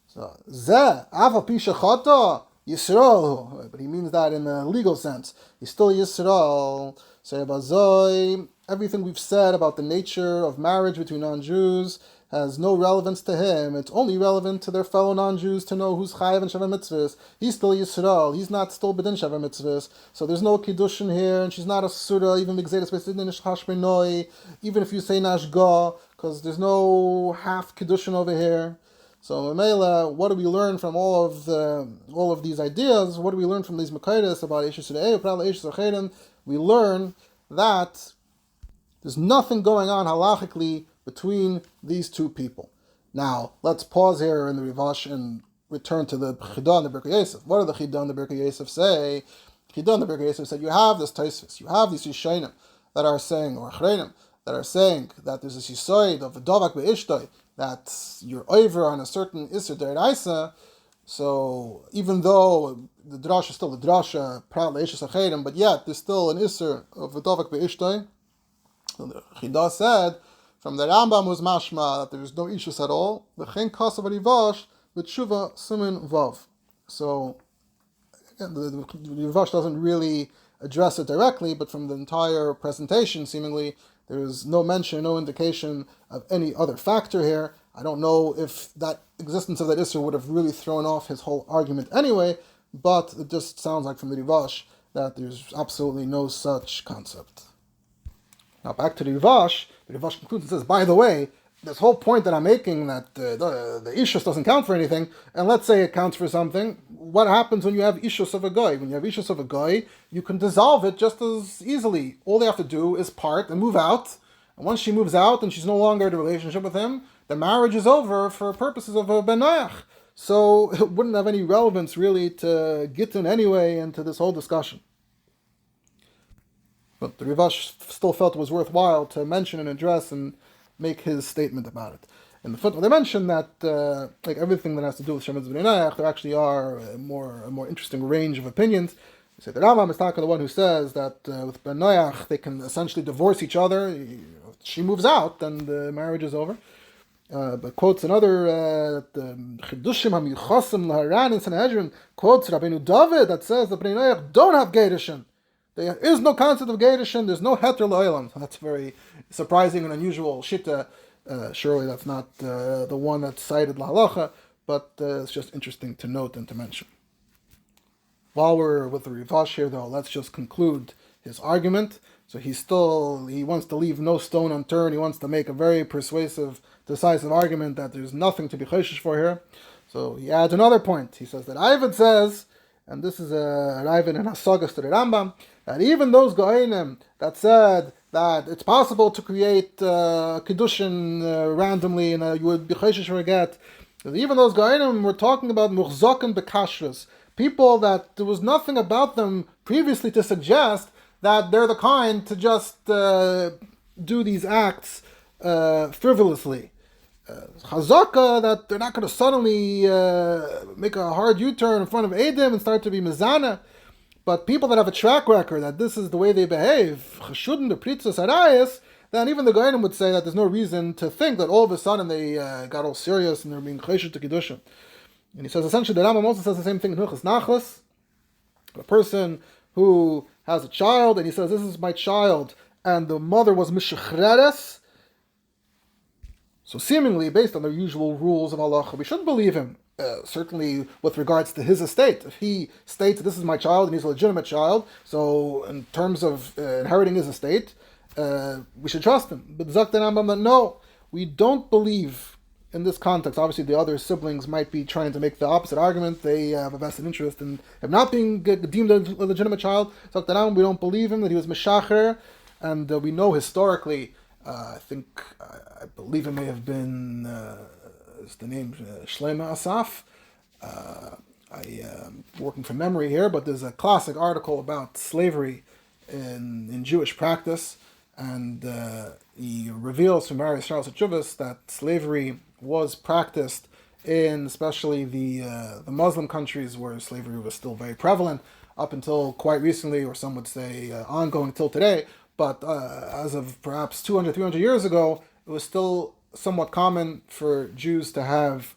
so Zeh, Ava Pisha Chata, Yisrael. But he means that in a legal sense. He's still Yisrael. So Ebazoi, everything we've said about the nature of marriage between non-Jews has no relevance to him. It's only relevant to their fellow non-Jews to know who's chayav and sheva mitzvahs. He's still Yisrael. He's not still b'din sheva mitzvahs. So there's no kiddushin here, and she's not a surah, even b'gzeiras b'sidin hashmenoi, even if you say nashga, because there's no half kiddushin over here. So Mela, what do we learn from all of these ideas? What do we learn from these Makaitis about Eishes Re'eh, Pral Eishes Achedim? We learn that there's nothing going on halachically between these two people. Now, let's pause here in the Rivash and return to the Chidah and the Birkei Yosef. What do the Chidah and the Birkei Yosef say? Chidah and the Birkei Yosef said, you have this Tosfos, you have these Yishayim that are saying, or Achreinim, that are saying that there's this Yisoid of Dovak Be'ishtoi, that you're over on a certain Isser D'Oraisa. So even though the Drasha is still the Drasha, Prat Le'ishes Achedim, but yet there's still an Isser of Dovak Be'ishtoi. So the Chidah said, from the Rambam was mashma that there is no ishus at all. The chen kasav rivash with shuva simin vav. So again, the rivash doesn't really address it directly, but from the entire presentation, seemingly there is no mention, no indication of any other factor here. I don't know if that existence of that issur would have really thrown off his whole argument anyway, but it just sounds like from the rivash that there's absolutely no such concept. Now back to the Rivash concludes and says, by the way, this whole point that I'm making that the Ishus doesn't count for anything, and let's say it counts for something, what happens when you have Ishus of a guy? When you have Ishus of a guy, you can dissolve it just as easily. All they have to do is part and move out, and once she moves out and she's no longer in a relationship with him, the marriage is over for purposes of a benayach. So it wouldn't have any relevance really to Gittin anyway and to this whole discussion. But the Rivash still felt it was worthwhile to mention and address and make his statement about it. In the footnote, they mentioned that, like everything that has to do with Shemitz B'nai Noach, there actually are a more interesting range of opinions. They say the Rambam is talking the one who says that with Ben Noach, they can essentially divorce each other. If she moves out, then the marriage is over. But quotes another Chidushim HaMichosim L'Haran in Sanhedrin, quotes Rabbeinu Dovid that says that B'nai Noach don't have Geirushin. There is no concept of Geirushin, there's no Heter L'Olam. That's very surprising and unusual Shitta. Surely that's not the one that's cited Halacha, but it's just interesting to note and to mention. While we're with the Rivash here, though, let's just conclude his argument. So he wants to leave no stone unturned. He wants to make a very persuasive, decisive argument that there's nothing to be choshesh for here. So he adds another point. He says that Ivad says, and this is a Ivad in Hasagas to the Rambam, that even those Goinim that said that it's possible to create Kiddushin randomly and you would be choshesh for a get, even those Goinim were talking about Muchzoken Bekashrus, people that there was nothing about them previously to suggest that they're the kind to just do these acts frivolously. Chazaka, that they're not going to suddenly make a hard U-turn in front of Eidim and start to be mezana. But people that have a track record that this is the way they behave, chashudin the pritzas harayis, then even the Goyim would say that there's no reason to think that all of a sudden they got all serious and they're being chesed to Kiddushin. And he says essentially the Rambam also says the same thing in Hilchos Nachlas. A person who has a child and he says, this is my child, and the mother was mishachreres. So seemingly, based on the usual rules of halacha, we shouldn't believe him. Certainly with regards to his estate. If he states this is my child and he's a legitimate child, so in terms of inheriting his estate, we should trust him. But Zak the Rambam that no, we don't believe in this context. Obviously the other siblings might be trying to make the opposite argument. They have a vested interest in him not being deemed a legitimate child. Zak the Rambam, we don't believe him that he was mishacher, and we know historically, I believe it may have been is the name Shlomo Asaf. I'm working from memory here, but there's a classic article about slavery in Jewish practice, and he reveals from various Shalos Tshuvos that slavery was practiced in especially the Muslim countries where slavery was still very prevalent up until quite recently, or some would say ongoing till today. But as of perhaps 200, 300 years ago, it was still somewhat common for Jews to have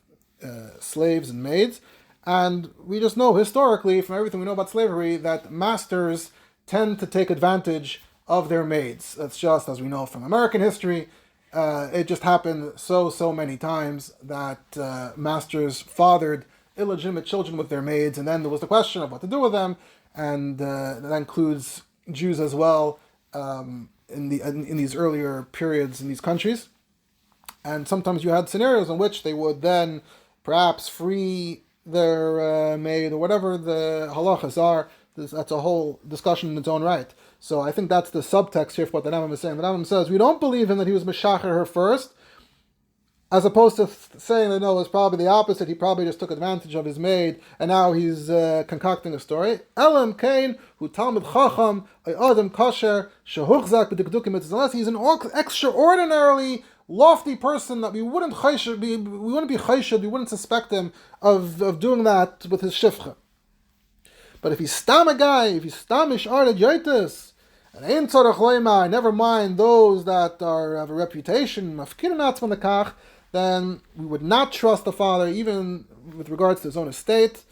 slaves and maids. And we just know historically, from everything we know about slavery, that masters tend to take advantage of their maids. That's just, as we know from American history, it just happened so many times that masters fathered illegitimate children with their maids, and then there was the question of what to do with them, and that includes Jews as well in these earlier periods in these countries. And sometimes you had scenarios in which they would then perhaps free their maid, or whatever the halachas are. That's a whole discussion in its own right. So I think that's the subtext here for what the Rambam is saying. The Rambam says, we don't believe him that he was Meshacher her first, as opposed to saying that no, it's probably the opposite. He probably just took advantage of his maid, and now he's concocting a story. Elam Kain, who Talmud Chacham, Adam Kosher, Shehuchzak b'dikdukim mitzvahs. Unless he's an extraordinarily lofty person that we wouldn't be chayshud, we wouldn't suspect him of doing that with his shifcha. But if he's stam a guy, if he's stam ishar yoitis, and ein tzorach loymar, never mind those that have a reputation, mafkirin atzman lekach, then we would not trust the father, even with regards to his own estate,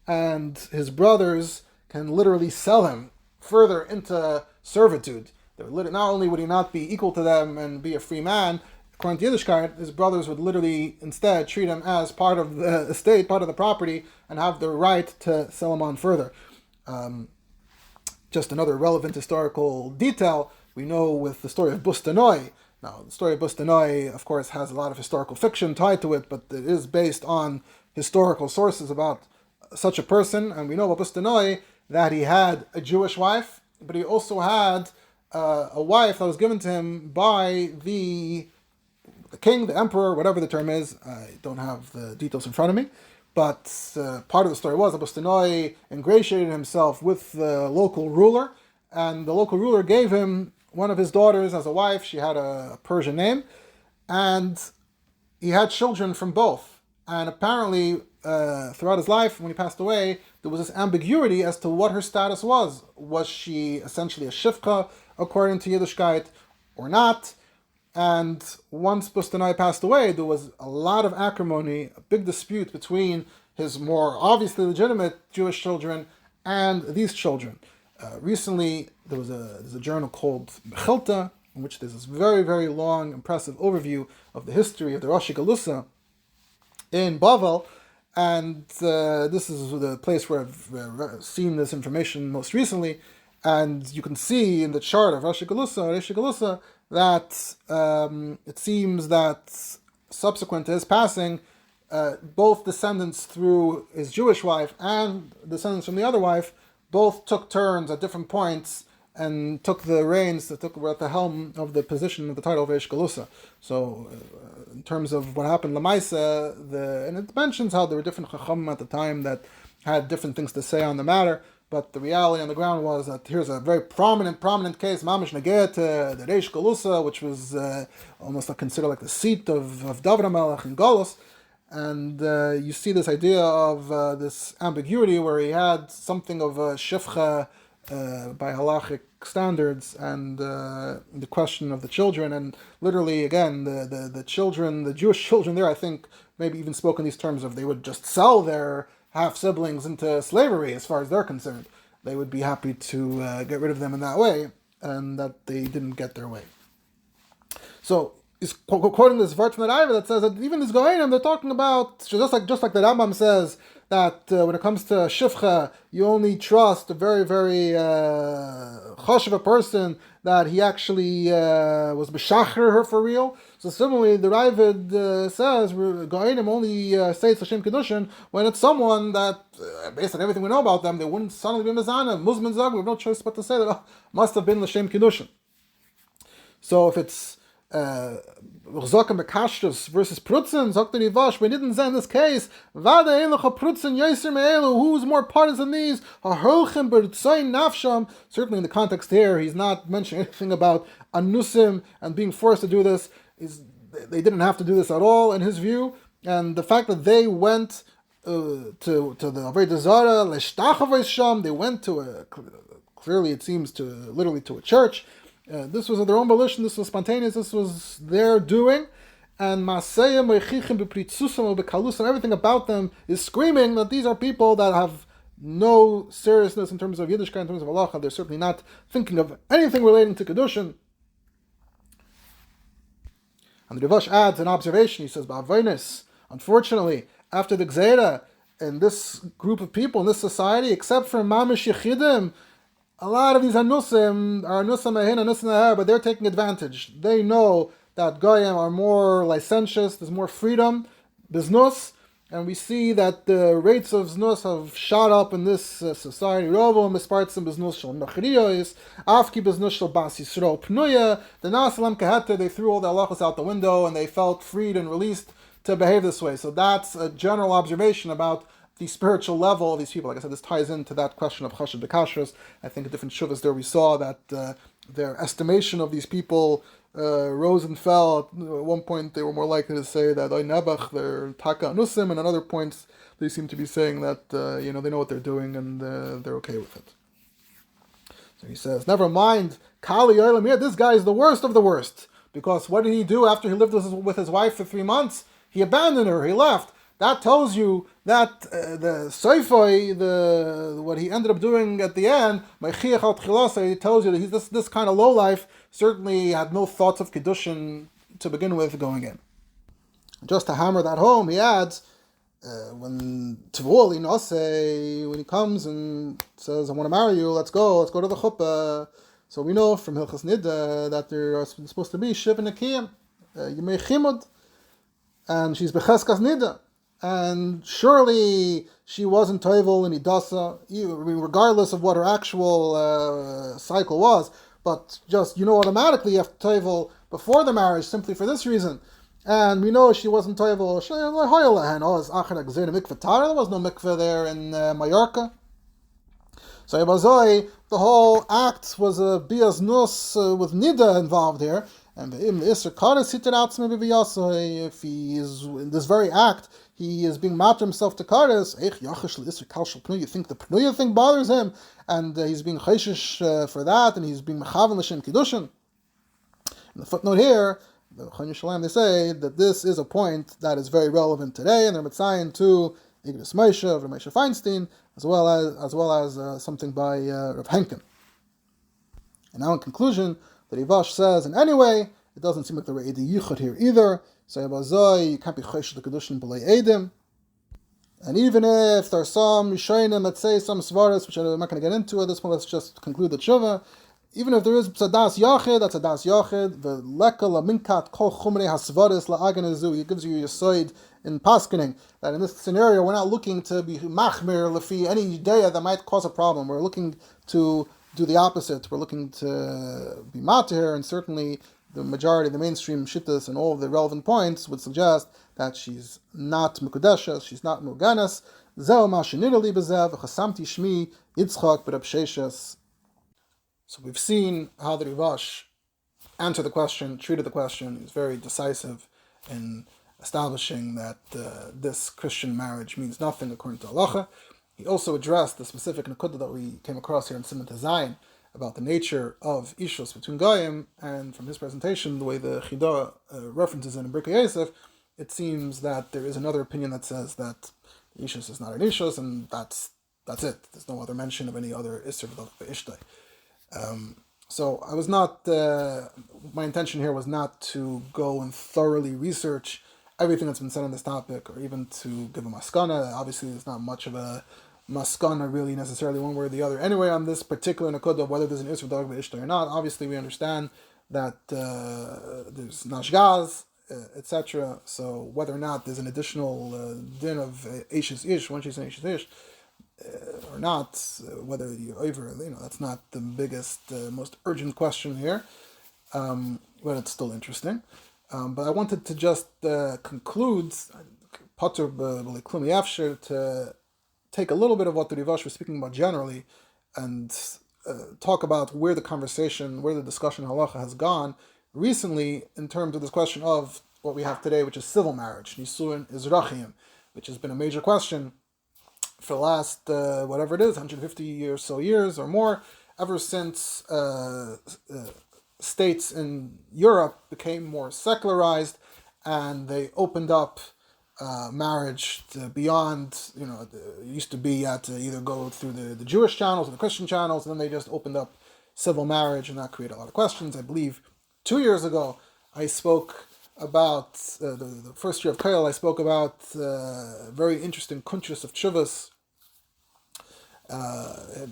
and his brothers can literally sell him further into servitude. Not only would he not be equal to them and be a free man, according to Yiddishkeit, his brothers would literally instead treat him as part of the estate, part of the property, and have the right to sell him on further. Just another relevant historical detail, we know with the story of Bustanoi. Now, the story of Bustanoi, of course, has a lot of historical fiction tied to it, but it is based on historical sources about such a person. And we know about Bustanoi that he had a Jewish wife, but he also had a wife that was given to him by the king, the emperor, whatever the term is. I don't have the details in front of me. But part of the story was that Bustanoi ingratiated himself with the local ruler, and the local ruler gave him one of his daughters as a wife. She had a Persian name, and he had children from both. And apparently, throughout his life, when he passed away, there was this ambiguity as to what her status was. Was she essentially a shifcha, according to Yiddishkeit, or not? And once Bustanai passed away, there was a lot of acrimony, a big dispute between his more obviously legitimate Jewish children and these children. Recently, there's a journal called Mechilta, in which there's this very, very long, impressive overview of the history of the Rosh Galusa in Bavel, and this is the place where I've seen this information most recently, and you can see in the chart of Rosh Galusa, that it seems that subsequent to his passing, both descendants through his Jewish wife and descendants from the other wife both took turns at different points and took the reins, were at the helm of the position of the title of Eish Galusa. So, in terms of what happened Lamaisa, and it mentions how there were different Chacham at the time that had different things to say on the matter. But the reality on the ground was that here's a very prominent case, Mamish Negeh, the Reish Galusa, which was almost considered like the seat of Dovid HaMelech in Golus. And you see this idea of this ambiguity where he had something of a shifcha by halachic standards, and the question of the children. And literally, again, the children, the Jewish children there, I think, maybe even spoke in these terms of they would just sell their half-siblings into slavery as far as they're concerned. They would be happy to get rid of them in that way, and that they didn't get their way. So he's quoting this vart from the Rabbi that says that even these Goyim, they're talking about, just like the Rambam says, that when it comes to shifcha, you only trust a very, very chosh of a person that he actually was b'shacher her for real. So similarly, the Ravid says Goyim only say it's Hashem Kedushin when it's someone that, based on everything we know about them, they wouldn't suddenly be mezana. Muzman zag, we have no choice but to say that must have been Hashem Kedushin. So if it's Zokem Bekashtus versus Prutzen, Zokter Nivash, we didn't say in this case, Vada Eilacha Prutzen Yaiser Me'elu, who's more parties than these? Ha'holchem Bertzayin Nafsham. Certainly in the context here, he's not mentioning anything about Anusim and being forced to do this. They didn't have to do this at all, in his view. And the fact that they went to the Avodah Zarah, Leshtachavay Sham, they went to clearly it seems literally to a church. This was of their own volition, this was spontaneous, this was their doing, and Maseyim, Mechichim, Bepritsusam, Bekalusam, everything about them is screaming that these are people that have no seriousness in terms of Yiddishkeit, in terms of Halacha. They're certainly not thinking of anything relating to Kedushin. And the Rivash adds an observation, he says, Ba'avonis, unfortunately, after the Gzeira, in this group of people, in this society, except for Mamish Yechidim, a lot of these Anusim are Anusim Ahin, Anusim Ahar, but they're taking advantage. They know that Goyim are more licentious, there's more freedom, biznus, And we see that the rates of znus have shot up in this society. Rovo mispartzim beznus shel nachriyos, afki beznus shel bas yisrael pnuya. The nasalam kaheta, they threw all the halachas out the window and they felt freed and released to behave this way. So that's a general observation about the spiritual level of these people. Like I said, this ties into that question of chashav b'kashrus. I think in different shuvas there we saw that their estimation of these people rose and fell. At one point they were more likely to say that oy nebach, they're taka anusim, and at other points they seem to be saying that they know what they're doing and they're okay with it. So he says, never mind, Kali Yolam, this guy is the worst of the worst. Because what did he do after he lived with his wife for 3 months? He abandoned her, he left. That tells you that the Soifoi, what he ended up doing at the end, he tells you that this kind of lowlife certainly had no thoughts of Kiddushin to begin with going in. Just to hammer that home, he adds, when he comes and says, I want to marry you, let's go to the chuppah. So we know from Hilchas Nida that there are supposed to be Shiv and Akiyim, Yemei Chimud, and she's Becheskas Nida. And surely she wasn't Toivel and Idasa, regardless of what her actual cycle was, but just, automatically you have to Toivel before the marriage, simply for this reason. And we know she wasn't Toivel, there was no mikveh there in Mallorca. So the whole act was a bias nus with nida involved here, and if he is in this very act, he is being matter himself to kares. You think the pnuya thing bothers him, and he's being chayshish for that, and he's being mechaven l'shem kiddushin. In the footnote here, the Chon Yishalayim, they say that this is a point that is very relevant today, and they're mitzayin to Igros Moshe of Moshe Feinstein, as well as something by Rav Henkin. And now in conclusion, the Rivash says, and anyway, it doesn't seem like the Re'edi Yichud here either. So you can't be Choshesh the Kedushin B'lei Edim. And even if there's some Yishayim, let's say some Svaras, which I'm not going to get into at this point, let's just conclude the Tshuva. Even if there is Tzadas Yachid, that's Tzadas Yachid. The Leka Laminkat Kol Chumrei HaSvaris La'aganazu, it gives you your side in Paskening, that in this scenario we're not looking to be Machmir Lefi any idea that might cause a problem. We're looking to do the opposite. We're looking to be Matir, and certainly the majority, the mainstream shittas and all of the relevant points would suggest that she's not Mekudeshes, she's not Muganas. Zeh ma shenirali bezev chasamti shmi Yitzchak b'Rabsheshes. So we've seen how the Rivash answered the question, treated the question. He's very decisive in establishing that this Christian marriage means nothing according to Halacha. He also addressed the specific nekudah that we came across here in Siman Tezayin about the nature of Ishus between Goyim, and from his presentation, the way the Chidah references in Birkei Yosef, it seems that there is another opinion that says that Ishus is not an Ishus, and that's it. There's no other mention of any other Isser V'Ishtay. So I was not, my intention here was not to go and thoroughly research everything that's been said on this topic, or even to give a maskana. Obviously, there's not much of a maskana really necessarily one way or the other. Anyway, on this particular nakuda of whether there's an Isra Dag V'Ishtai or not, obviously we understand that there's Nashgaz, etc. So whether or not there's an additional din of Eishes Ish, when she's an Eishes Ish, or not, whether you over, that's not the biggest, most urgent question here, but it's still interesting. But I wanted to just conclude, Pater B'Liklum Yafshir, to take a little bit of what the Rivash was speaking about generally, and talk about where the discussion in Halacha has gone recently in terms of this question of what we have today, which is civil marriage, Nisuin Izrachim, which has been a major question for the last, whatever it is, 150 or so years or more, ever since states in Europe became more secularized and they opened up marriage beyond, it used to be you had to either go through the Jewish channels or the Christian channels, and then they just opened up civil marriage, and that created a lot of questions. I believe 2 years ago I spoke about, the first year of Kolel, I spoke about very interesting kuntras of Tshuvas,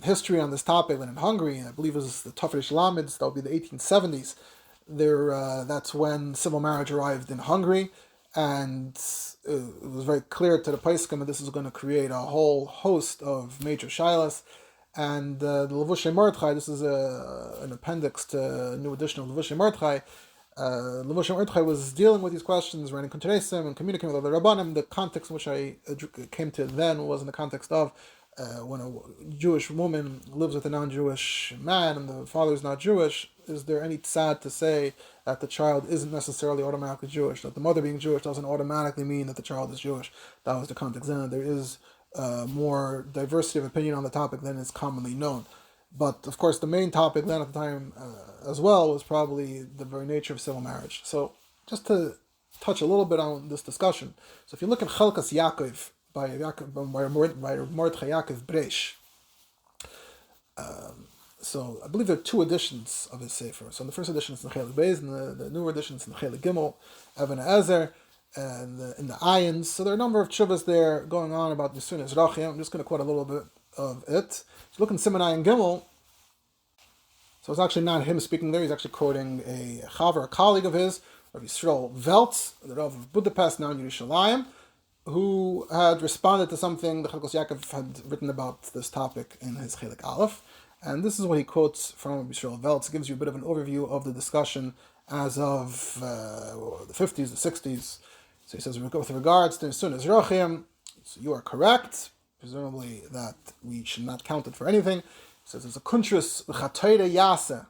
history on this topic. When in Hungary, I believe it was the Tafresh Lamids, that would be the 1870s, that's when civil marriage arrived in Hungary, and it was very clear to the Paiskim that this is going to create a whole host of major shilas. And the Levushei Mordechai, this is an appendix to a new edition of Levushei Mordechai. Levushei Mordechai was dealing with these questions, writing Konteresim and communicating with other Rabbanim. The context in which I came to then was in the context of when a Jewish woman lives with a non-Jewish man and the father is not Jewish, is there any tzad to say that the child isn't necessarily automatically Jewish, that the mother being Jewish doesn't automatically mean that the child is Jewish? That was the context then. There is more diversity of opinion on the topic than is commonly known. But, of course, the main topic then at the time as well was probably the very nature of civil marriage. So, just to touch a little bit on this discussion. So, if you look at Chelkas Yaakov, by Mordechai Yaakov Breish. So I believe there are two editions of his Sefer. So in the first edition it's in Chelik Beis, and the newer edition is in Chelik Gimel, Even Ezer, and in the Ayins. So there are a number of tshuvas there going on about Nisun Ezrachim. I'm just going to quote a little bit of it. So look in Siman Ayin Gimel. So it's actually not him speaking there. He's actually quoting a chaver, a colleague of his, Rabbi Yisrael Veltz, the Rav of Budapest, now in Yerushalayim, who had responded to something the Chelkas Yaakov had written about this topic in his Chelik Aleph. And this is what he quotes from Yisrael Veltz. It gives you a bit of an overview of the discussion as of the 50s, the 60s. So he says, with regards to Nisun Ezrachim, so you are correct, presumably that we should not count it for anything. He says there's a kuntris L'Chatayre Yase,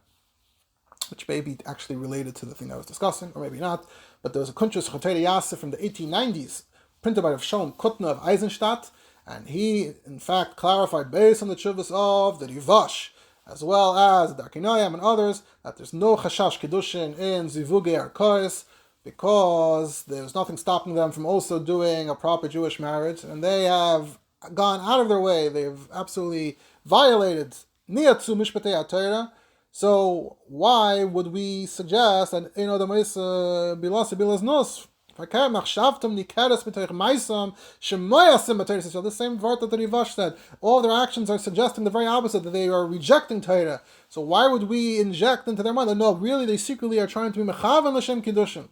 which may be actually related to the thing I was discussing, or maybe not. But there was a kuntris L'Chatayre Yase from the 1890s, printed by Rav Shalom Kutna of Eisenstadt, and he, in fact, clarified based on the tshuvas of the Rivash, as well as the Darkinoyam and others, that there's no chashash kedushin in zivugei arkois, because there's nothing stopping them from also doing a proper Jewish marriage, and they have gone out of their way, they've absolutely violated niyatzu mishpatei HaTorah. So why would we suggest that eno damaisa bilasi bilaznos? The same word that the Rivash said. All their actions are suggesting the very opposite, that they are rejecting Torah. So why would we inject into their mind that no, really they secretly are trying to be mechavan l'shem kiddushin?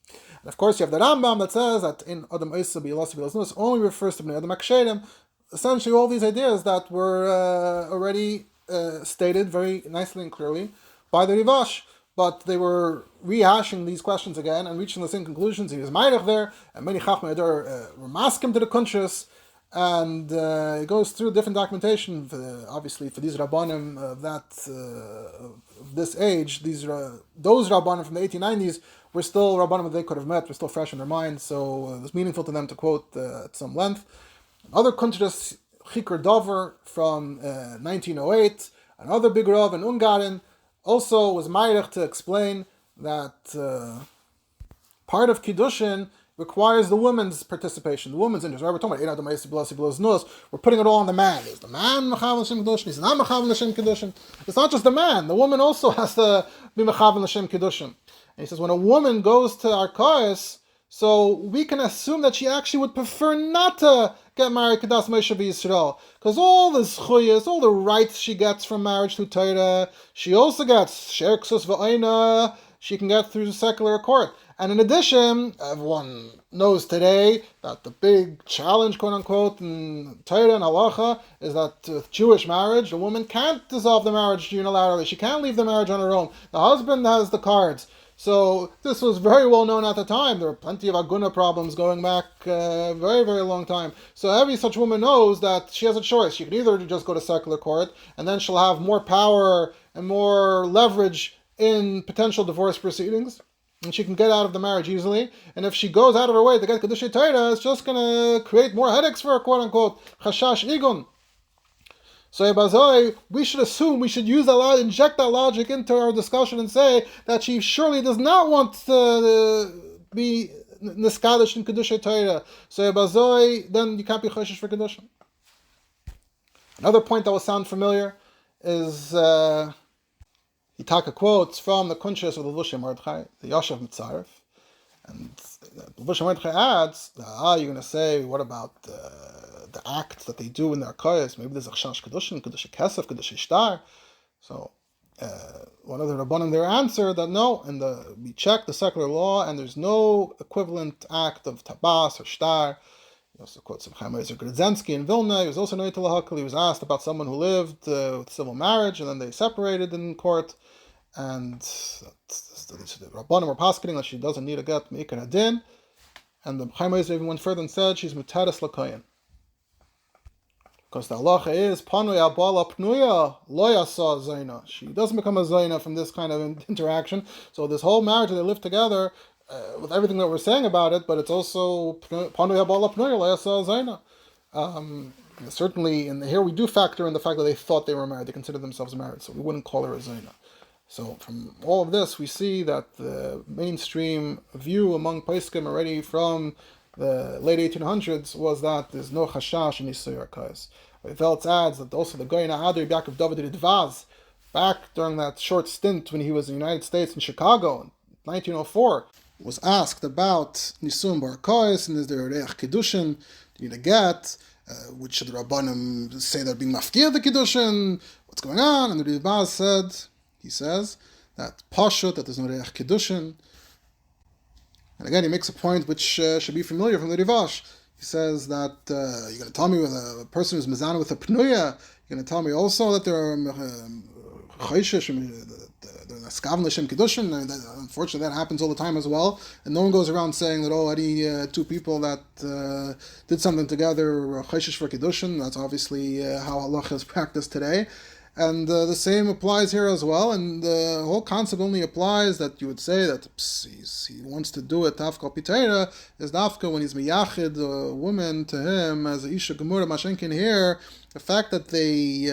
And of course you have the Rambam that says that in Adam Isa B'Yilasa B'Yilasa only refers to Bnei Adam Akshedim. Essentially all these ideas that were already stated very nicely and clearly by the Rivash. But they were rehashing these questions again and reaching the same conclusions. He was Meirich there, and many Chachmei Ador were masking to the kuntres, and it goes through different documentation. Obviously, for these Rabbanim of this age, those Rabbanim from the 1890s were still Rabbanim that they could have met, were still fresh in their minds, so it was meaningful to them to quote at some length. Other kuntres, Chikr Dover from 1908, another big Rav in Ungarin, also was Meirich to explain that part of Kiddushin requires the woman's participation, the woman's interest. Right? We're talking about we're putting it all on the man. Is the man Mechavan L'Shem Kiddushin? He's not Mechavan L'Shem Kiddushin. It's not just the man. The woman also has to be Mechavan L'Shem Kiddushin. And he says when a woman goes to Arkois, so we can assume that she actually would prefer not to get married Kedas Moshe B'Yisrael, because all the zchuyas, all the rights she gets from marriage to Torah, she also gets Sherksus V'Oina, she can get through the secular court. And in addition, everyone knows today that the big challenge, quote unquote, in Torah and Halacha is that with Jewish marriage, the woman can't dissolve the marriage unilaterally. She can't leave the marriage on her own. The husband has the cards. So this was very well known at the time. There were plenty of aguna problems going back very, very long time. So every such woman knows that she has a choice. She can either just go to secular court, and then she'll have more power and more leverage in potential divorce proceedings, and she can get out of the marriage easily. And if she goes out of her way to get Kedushei Torah, it's just going to create more headaches for her, quote unquote, chashash igun. So we should assume, we should use that inject that logic into our discussion and say that she surely does not want to be niskadish in Kedushei Torah. So then you can't be choshesh for Kedushin. Another point that will sound familiar is he taka quotes from the kuntres of the Levushei Mordechai, the Yoshev Mitzaref, and the Levushei Mordechai adds, you're going to say, what about the acts that they do in their koyas? Maybe there's a chashash kedushin, kedushin kesef, kedushin shtar. So one of the Rabbanim there answered that no, we checked the secular law, and there's no equivalent act of tabas or shtar. He also quotes some Chaim Ozer Gredzensky in Vilna. He was also Noita Lahakal. He was asked about someone who lived with civil marriage, and then they separated in court, and the Rabbanim were paskening that she doesn't need a get meikar hadin, and the Chaim Ozer even went further and said she's mutaris l'koyin. Because the halacha is panuya bala pnuya loyasa zayna. She doesn't become a zayna from this kind of interaction. So this whole marriage, they live together with everything that we're saying about it, but it's also panuya bala pnuya loyasa zayna. Certainly, here we do factor in the fact that they thought they were married. They considered themselves married, so we wouldn't call her a zayna. So from all of this, we see that the mainstream view among poskim already from the late 1800s was that there's no chashash in Yisur Arkais. Veltz adds that also the Goyin Adar Yaakov Dovid Dvaz, back during that short stint when he was in the United States in Chicago in 1904, was asked about Nisum Barakais, and is there a Reach Kiddushin, do you need a get, which the Rabbanim say they're being mafkir the Kiddushin, what's going on? And the Dvaz says that Pashut, that there's no Reach Kiddushin. And again, he makes a point which should be familiar from the Rivash. He says that you're going to tell me with a person who's mezana with a pnuya, you're going to tell me also that there are chayshish, they're skav l'shem kiddushin. Unfortunately, that happens all the time as well. And no one goes around saying that, any two people that did something together were chayshish for kiddushin. That's obviously how halacha is practiced today. And the same applies here as well, and the whole concept only applies that you would say that he wants to do it, tafka pitera, is dafka when he's miyachid a woman to him as a isha gemura mashenkin here, the fact that they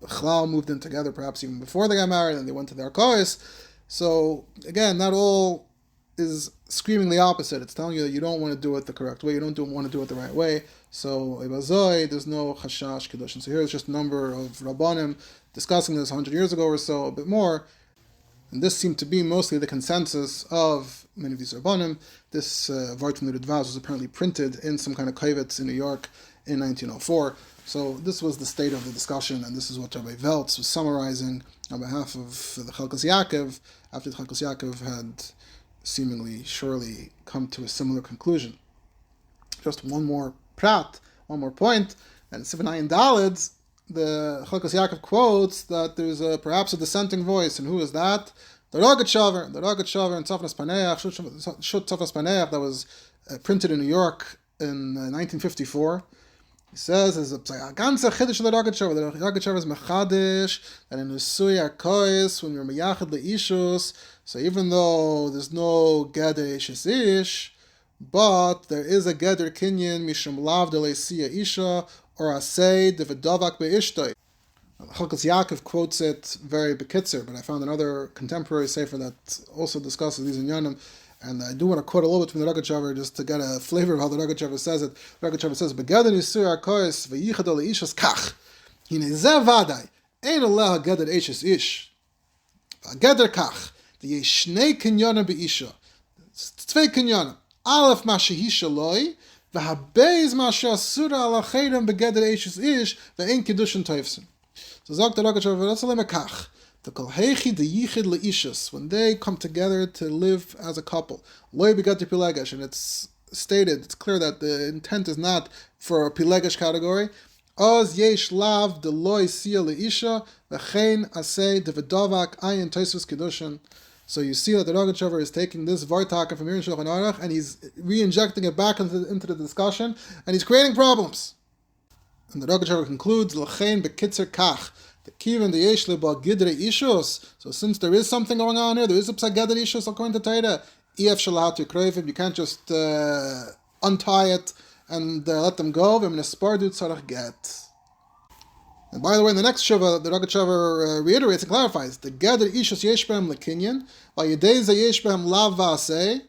chlal moved in together perhaps even before they got married, and they went to their kois. So again, that all is screaming the opposite. It's telling you that you don't want to do it the correct way, you don't want to do it the right way. So there's no chashash kedushin. So here's just a number of rabbanim discussing this 100 years ago or so, a bit more. And this seemed to be mostly the consensus of many of these rabbanim. This Vart from the Ridvaz was apparently printed in some kind of kaivetz in New York in 1904. So this was the state of the discussion, and this is what Rabbi Veltz was summarizing on behalf of the Chalkas Yaakov, after the Chalkas Yaakov had seemingly surely come to a similar conclusion. Just one more point, and in Sivanayin Dalids, the Chalkas Yaakov quotes that there's perhaps a dissenting voice, and who is that? The Rogatchover in Tzafnas Paneach, Shut Tzafnas Paneach, that was printed in New York in 1954. He says, as a ganze chiddush of the Rogatchover is mechadish, that in Usui Arkois, when you're meyachid leishus, so even though there's no geder ish, but there is a geder kinyan mishum lav de leisiya isha or asay devedavak beishtoi. Chalkas Yaakov quotes it very bekitzer, but I found another contemporary sefer that also discusses these inyanim, and I do want to quote a little bit from the Rogatchover just to get a flavor of how the Rogatchover says it. The Rogatchover says, "Begeder nisur arkois veyichad leishas kach hine zeh vaday ein aleh geder ish geder kach the yeshnei kinyanim beisha tvei kinyanim." Aleph ma shehi shaloi, v'habeiz ma she'asura ala chayram begeder eishes ish, ve'en kiddushin toifsin. So Zok the Rogatchover, v'ratzalem ekach, the kol heichi de yichid leishus, when they come together to live as a couple, loi begeder pilegesh, and it's stated, it's clear that the intent is not for a pilegesh category, oz yesh lav de loi siya leisha, v'chein asay de v'davak ayin toisus kiddushin. So you see that the Rogatchover is taking this Vartaka from Shulchan Aruch and he's re-injecting it back into the discussion, and he's creating problems. And the Rogatchover concludes, L'chein bekitzer kach, the kivin the yesh leba gidre ishus. So since there is something going on here, there is a psa gidre ishus according to Torah, ef shalatu kroivim, you can't just untie it and let them go. V'min espardu tzarach get. And by the way, in the next Shuvah, the Rogatchover reiterates and clarifies, the Geder Ishus Yesh Behem Lekinyan, Vayedei Ze Yesh Behem Lav V'aseh,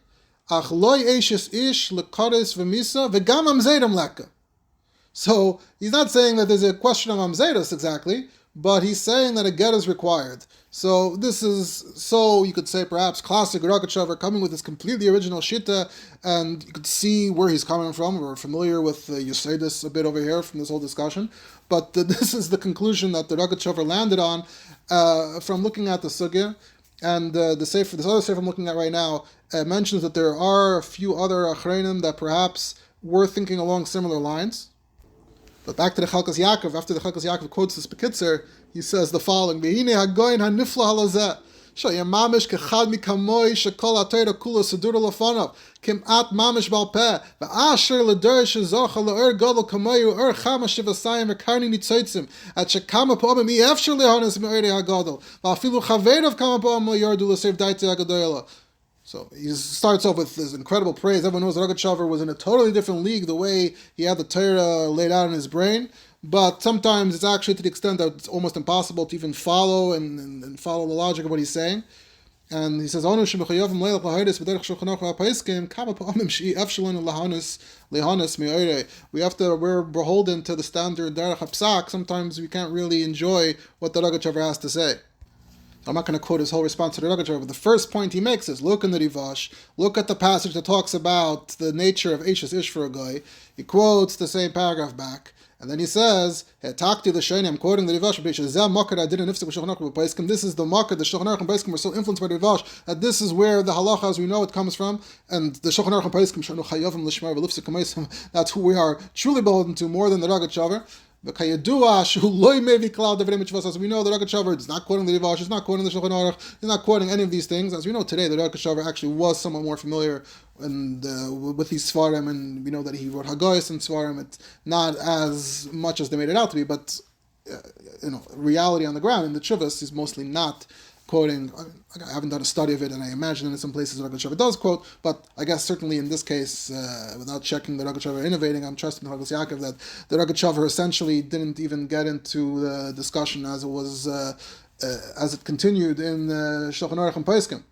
Ach Loi Eishes Ish Lekares V'misa, V'gam Amzedam Leka. So, he's not saying that there's a question of Amzedus exactly, but he's saying that a get is required. So this is, so you could say perhaps classic Rogachover coming with his completely original shita, and you could see where he's coming from. We're familiar with Yusaidis a bit over here from this whole discussion, but this is the conclusion that the Rogachover landed on from looking at the sugya, and this other sefer I'm looking at right now mentions that there are a few other achreinim that perhaps were thinking along similar lines. But back to the Chalkas Yaakov, after the Chalkas Yaakov quotes this Bekitzer, he says the following: "V'hine hagoyin hanifla halazeh, shayam mamish kechad mikamoi shekol atayra kula sedura lafanav, kimat mamish balpeh, v'asher l'derish zocha l'er gadol kamoyu er chama shivasayim v'karni nitzotzim, at shekama po'amim yefshir lehanis me'erei hagadol, v'afilu chaverav kama po'amim yardu l'sev daiti hagadoyla." So he starts off with this incredible praise. Everyone knows Rogachover was in a totally different league the way he had the Torah laid out in his brain. But sometimes it's actually to the extent that it's almost impossible to even follow and follow the logic of what he's saying. And he says, we're beholden to the standard derech hapsak. Sometimes we can't really enjoy what the Rogachover has to say. I'm not going to quote his whole response to the Rogachover, but the first point he makes is, look in the Rivash, look at the passage that talks about the nature of Eishes Ish for a guy. He quotes the same paragraph back, and then he says, Takti l'shayni, I'm quoting the Rivash, this is the Makar, the Shulchan Aruch and Paiskim were so influenced by the Rivash, that this is where the Halacha, as we know, it comes from, and the Shulchan Aruch and Paiskim, that's who we are truly beholden to more than the Rogachover. As we know, the Rogachover is not quoting the Rivash, he's not quoting the Shulchan Aruch, he's not quoting any of these things. As we know today, the Rogachover actually was somewhat more familiar with these Svarim, and we know that he wrote Haggais and Svarim. It's not as much as they made it out to be, but reality on the ground in the Chuvas is mostly not quoting. I haven't done a study of it, and I imagine in some places the Rogachover does quote, but I guess certainly in this case, without checking the Rogachover innovating, I'm trusting the Chalkas Yaakov that the Rogachover essentially didn't even get into the discussion as it was, as it continued in Shulchan Aruch and Paiskim.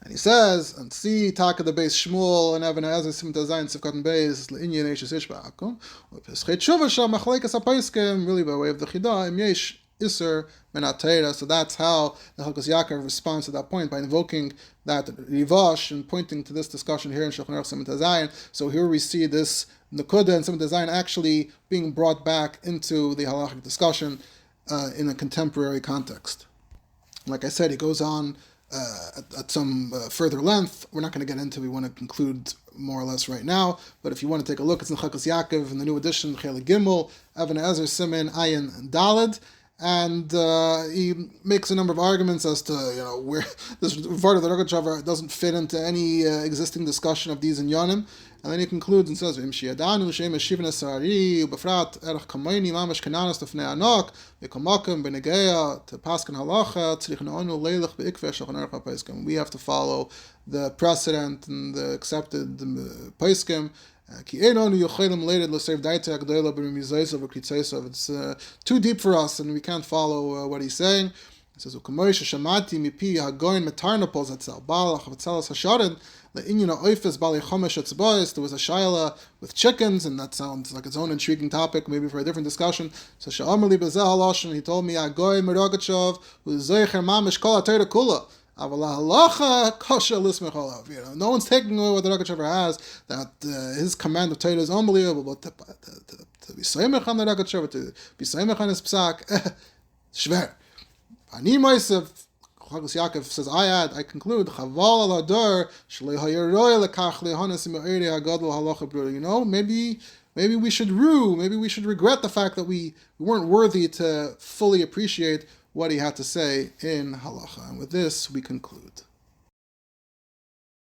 And he says, and see, Taka the base Shmuel and Evan Ezer Sim Tazayin Sivkat and Beis L'Inyan Eishes Ishba'akum V'Peschei Tshuva Sham Machlekes HaPaiskim, really by way of the Chida Im Yesh Iser Menatera. So that's how the Chalkas Yaakov responds to that point, by invoking that Rivash and pointing to this discussion here in Shulchan Aruch Siman Tazayin. So here we see this Nekuda and Siman Tazayin actually being brought back into the halachic discussion in a contemporary context. Like I said, he goes on at some further length. We're not going to get into. We want to conclude more or less right now. But if you want to take a look, it's in Chalkas Yaakov in the new edition, Chele Gimel, Evan Ezer Siman Ayin and Daled. And he makes a number of arguments as to where this part of the Rogachover doesn't fit into any existing discussion of these in Yonim. And then he concludes and says, "V'im sheyadanu she'em eshivna sarari u'befrat erech kamayni mamash kananas tefnei anok v'komakim b'negeya to paskan halacha tzrich no'onu leilach be'ikveh Shulchan Aruch ha'paiskim." We have to follow the precedent and the accepted paiskim. It's too deep for us, and we can't follow what he's saying. He says, there was a shaila with chickens, and that sounds like its own intriguing topic, maybe for a different discussion. So he told me, no one's taking away what the Rogachover has, that his command of Torah is unbelievable, but to be soymech on the Rogachover, to be soymech on his psak, shver. Ani myself, Chalkas Yaakov says, I conclude, chaval al ador, shlei hayeroy lekach lehanas ima'eri hagadol halacha brura. Maybe we should maybe we should regret the fact that we weren't worthy to fully appreciate what he had to say in halacha. And with this, we conclude.